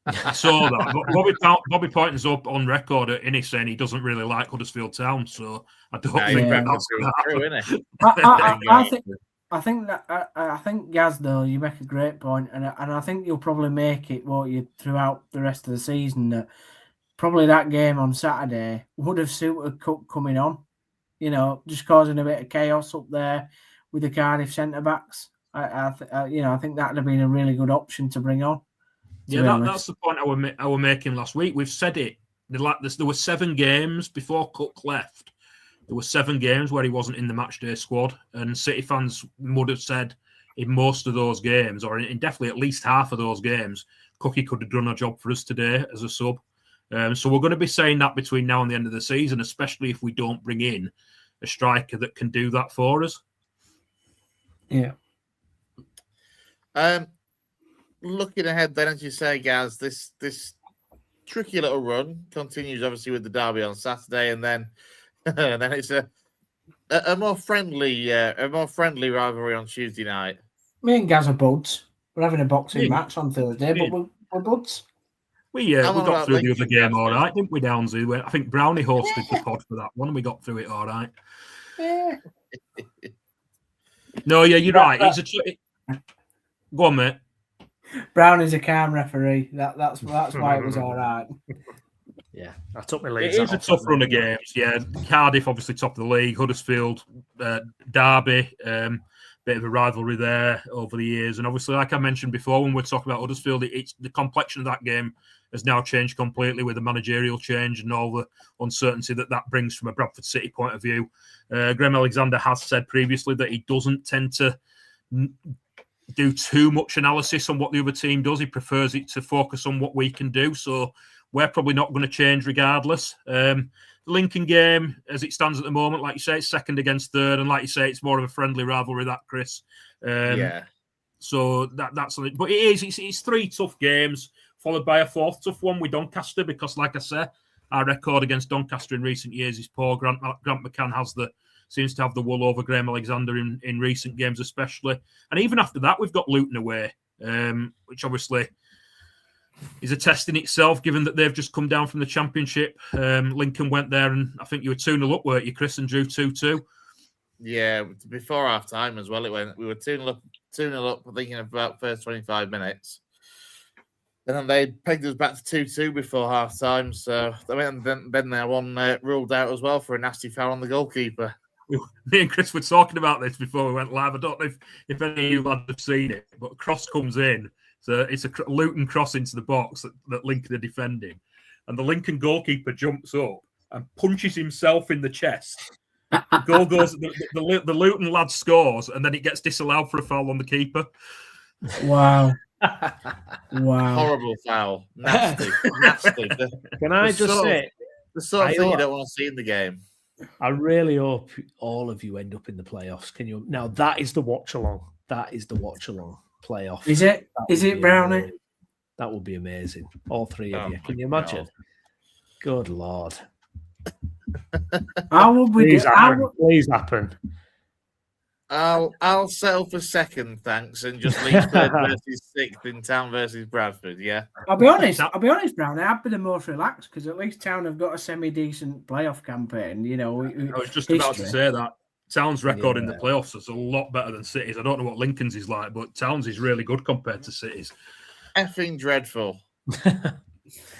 I saw that. Bobby Poynton's up on record at Innis saying he doesn't really like Huddersfield Town, so I don't think that's true, isn't it? I think Gaz, though, you make a great point, and I think you'll probably make it, won't you, throughout the rest of the season, that probably that game on Saturday would have suited Cook coming on, just causing a bit of chaos up there with the Cardiff centre backs. I think that would have been a really good option to bring on. Yeah, that's the point I were making last week. We've said it. There were 7 games before Cook left. There were 7 games where he wasn't in the matchday squad, and City fans would have said in most of those games, or in definitely at least half of those games, Cookie could have done a job for us today as a sub. So we're going to be saying that between now and the end of the season, especially if we don't bring in a striker that can do that for us. Yeah. Looking ahead, then, as you say, Gaz, this tricky little run continues, obviously, with the derby on Saturday, and then it's a more friendly rivalry on Tuesday night. Me and Gaz are buds. We're having a boxing match on Thursday, but we're buds. We got through the other game all right, didn't we, Downsy? I think Brownie hosted the pod for that one, and we got through it all right. Yeah. No, yeah, you're right. Go on, mate. Brown is a calm referee. That's why it was all right. Yeah, I took my Leeds. It is a tough run of games. Yeah, Cardiff obviously top of the league. Huddersfield, Derby, bit of a rivalry there over the years. And obviously, like I mentioned before, when we're talking about Huddersfield, it's the complexion of that game has now changed completely with the managerial change and all the uncertainty that brings from a Bradford City point of view. Graham Alexander has said previously that he doesn't tend to do too much analysis on what the other team does. He prefers it to focus on what we can do. So we're probably not going to change regardless. There's the Lincoln game, as it stands at the moment, like you say, it's second against third, and like you say, it's more of a friendly rivalry, that, Chris. Yeah. So that's something. But it's 3 tough games, followed by a 4th tough one with Doncaster, because, like I say, our record against Doncaster in recent years is poor. Grant McCann seems to have the wool over Graham Alexander in recent games, especially. And even after that, we've got Luton away, which obviously is a test in itself, given that they've just come down from the Championship. Lincoln went there, and I think you were 2-0 up, weren't you, Chris, and drew 2-2? Yeah, before half time as well. We were 2-0 up, thinking about first 25 minutes. And then they pegged us back to 2-2 before half time. So then their one ruled out as well for a nasty foul on the goalkeeper. Me and Chris were talking about this before we went live. I don't know if any of you lads have seen it, but a cross comes in. So it's a Luton cross into the box that Lincoln are defending. And the Lincoln goalkeeper jumps up and punches himself in the chest. The goal goes, the Luton lad scores, and then it gets disallowed for a foul on the keeper. Wow. Wow. Horrible foul. Nasty. Can I just say, the sort of thing you don't want to see in the game. I really hope all of you end up in the playoffs. Can you? Now, that is the watch along. That is the watch along playoff. Is it? Is it, Brownie? Amazing. That would be amazing. All 3 of you. Can you imagine? God. Good Lord. How would we Please happen. Please happen. I'll settle for second, thanks, and just leave third versus 6th in Town versus Bradford. Yeah, I'll be honest, Brownie. I'd be the most relaxed because at least Town have got a semi-decent playoff campaign. You know, I was just about to say that Town's record in the playoffs is a lot better than City's. I don't know what Lincoln's is like, but Town's is really good compared to City's. Effing dreadful.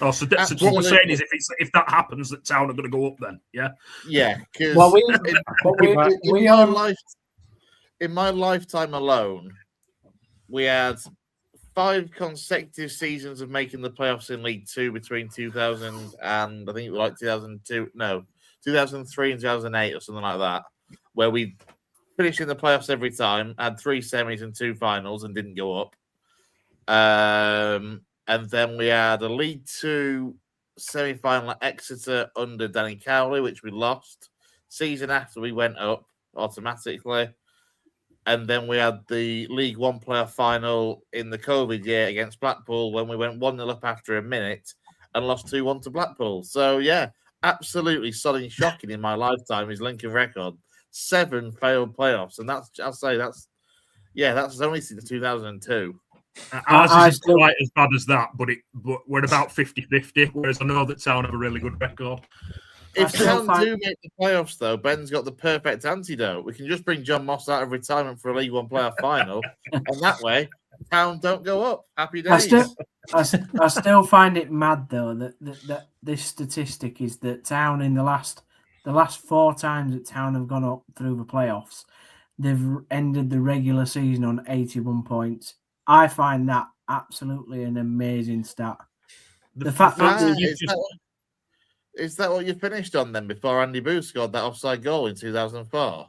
So what we're saying is, if that happens, that Town are going to go up then, yeah? Yeah, because in my lifetime alone, we had 5 consecutive seasons of making the playoffs in League Two between 2000 and I think it was like 2003 and 2008 or something like that, where we finished in the playoffs every time, had 3 semis and 2 finals and didn't go up. And then we had a League Two semi-final at Exeter under Danny Cowley, which we lost. Season after, we went up automatically. And then we had the League One playoff final in the COVID year against Blackpool when we went 1-0 up after a minute and lost 2-1 to Blackpool. So, yeah, absolutely sudden shocking in my lifetime is Lincoln record. 7 failed playoffs. And that's only since 2002. Ours isn't quite as bad as that, but we're about 50-50, whereas I know that Town have a really good record. If Town do make the playoffs, though, Ben's got the perfect antidote. We can just bring John Moss out of retirement for a League One playoff final, and that way, Town don't go up. Happy days. I still find it mad, though, that this statistic is that Town in the last 4 times that Town have gone up through the playoffs, they've ended the regular season on 81 points. I find that absolutely an amazing stat. The fact that is that what you finished on then before Andy Booth scored that offside goal in 2004?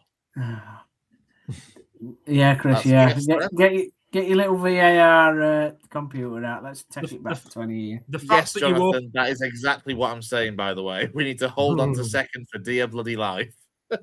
Yeah, Chris. Get your little VAR computer out. Let's take it back 20 years. Yes, Jonathan, that is exactly what I'm saying, by the way. We need to hold on to second for dear bloody life.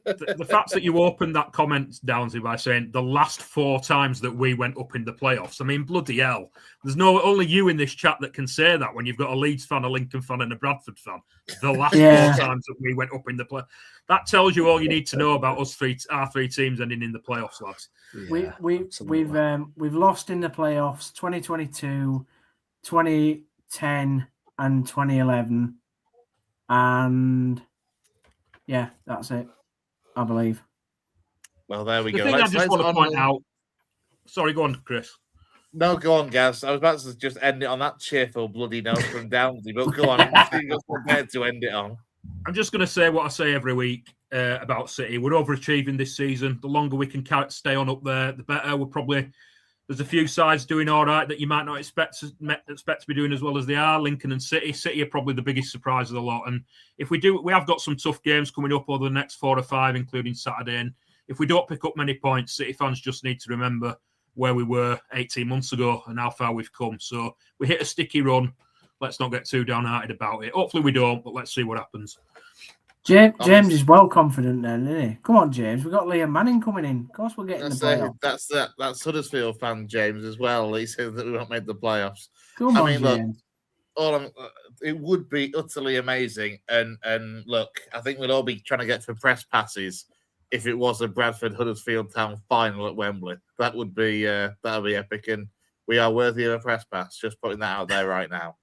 The fact that you opened that comment, Downsy, by saying the last 4 times that we went up in the playoffs. I mean, bloody hell. There's only you in this chat that can say that when you've got a Leeds fan, a Lincoln fan, and a Bradford fan. The last 4 times that we went up in the play. That tells you all you need to know about our 3 teams ending in the playoffs, lads. Yeah, we've lost in the playoffs 2022, 2010, and 2011. And yeah, that's it. I believe. Well, there we go. I just want to point out. Sorry, go on, Chris. No, go on, Gaz. I was about to just end it on that cheerful bloody note from Downsy, but go on. I'm just prepared to end it on. I'm just going to say what I say every week about City. We're overachieving this season. The longer we can stay on up there, the better. There's a few sides doing all right that you might not expect to be doing as well as they are. Lincoln and City. City are probably the biggest surprise of the lot. And if we have got some tough games coming up over the next 4 or 5, including Saturday. And if we don't pick up many points, City fans just need to remember where we were 18 months ago and how far we've come. So we hit a sticky run. Let's not get too downhearted about it. Hopefully we don't, but let's see what happens. James is well confident then, isn't he? Come on, James. We've got Liam Manning coming in. Of course, we're getting the playoffs. That's Huddersfield fan James as well. He says that we won't make the playoffs. Come on, James. Look, it would be utterly amazing. And look, I think we'd all be trying to get for press passes if it was a Bradford Huddersfield Town final at Wembley. That would be epic, and we are worthy of a press pass. Just putting that out there right now.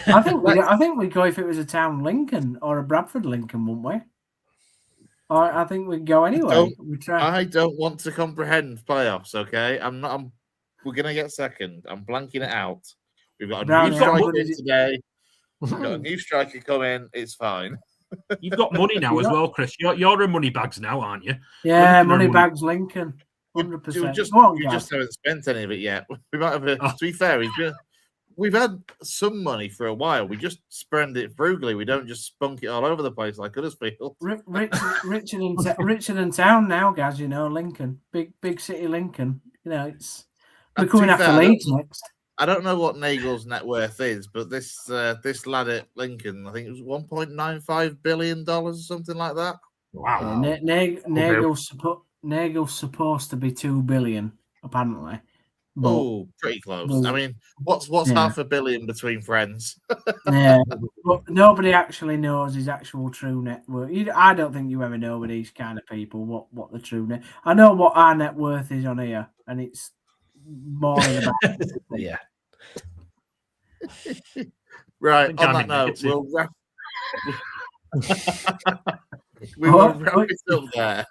I think we'd go if it was a Town Lincoln or a Bradford Lincoln, wouldn't we? Or I think we'd go anyway. I don't want to comprehend playoffs. Okay, we're gonna get second. I'm blanking it out. We've got a new striker today. We've got a new striker coming. It's fine. You've got money now as well, Chris. You're in money bags now, aren't you? Yeah, money bags, Lincoln. 100%. You just haven't spent any of it yet. We might have. To be fair, we've had some money for a while. We just spend it frugally. We don't just spunk it all over the place like Huddersfield. Richer than Town now, guys. You know, Lincoln, big city Lincoln. You know, we're coming after Leeds next. I don't know what Nagel's net worth is, but this lad at Lincoln, I think it was $1.95 billion or something like that. Wow. Nagel's supposed to be $2 billion, apparently. Oh, pretty close. I mean, what's $500 million between friends? Yeah, but nobody actually knows his actual true net worth. I don't think you ever know with these kind of people what the true net. I know what our net worth is on here, and it's more than about. Yeah. Right. On that note, we'll wrap. We will wrap it up there.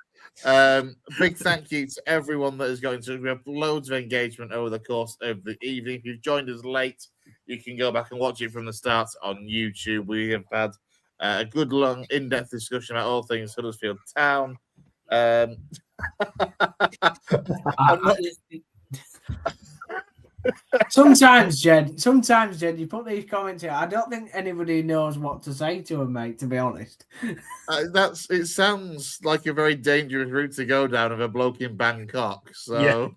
Big thank you to everyone that has got into it. We have loads of engagement over the course of the evening. If you've joined us late, you can go back and watch it from the start on YouTube. We have had a good, long, in-depth discussion about all things Huddersfield Town. Sometimes, Jed, you put these comments here. I don't think anybody knows what to say to him, mate. To be honest, it sounds like a very dangerous route to go down of a bloke in Bangkok. So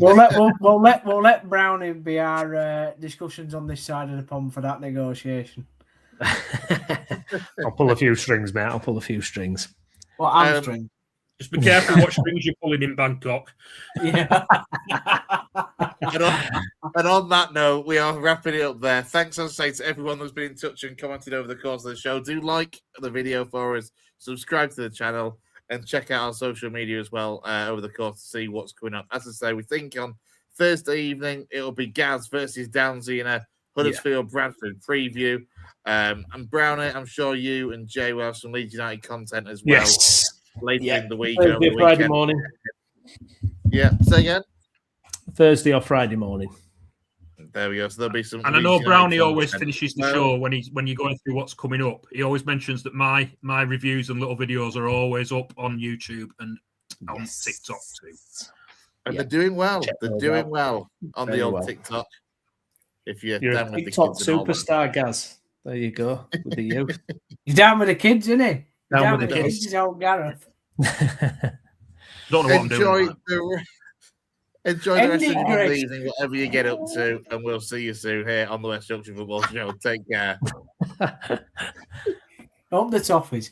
we'll let Brownie be our discussions on this side of the pond for that negotiation. I'll pull a few strings, mate. I'll pull a few strings. What hamstring? Just be careful what strings you're pulling in Bangkok. Yeah. And on that note, we are wrapping it up there. Thanks, as I say, to everyone that's been in touch and commented over the course of the show. Do like the video for us, subscribe to the channel, and check out our social media as well over the course to see what's coming up. As I say, we think on Thursday evening it'll be Gaz versus Downsy in a Huddersfield Bradford preview. And Brownie, I'm sure you and Jay will have some Leeds United content as well. Yes. Later in the week. Thursday or Friday morning. Yeah, say again. Thursday or Friday morning. There we go. So there'll be some. And I know Brownie always finishes the show when you're going through what's coming up. He always mentions that my reviews and little videos are always up on YouTube and on TikTok too. And they're doing well. They're doing well on the old TikTok. If you're down with TikTok the kids superstar, Gaz. There you go with the youth. He's down with the kids, isn't he? Down with the kids. He's old Gareth. Don't know what I'm doing. Enjoy the rest of your evening, whatever you get up to, and we'll see you soon here on the West Junction Football Show. Take care. On the toffees.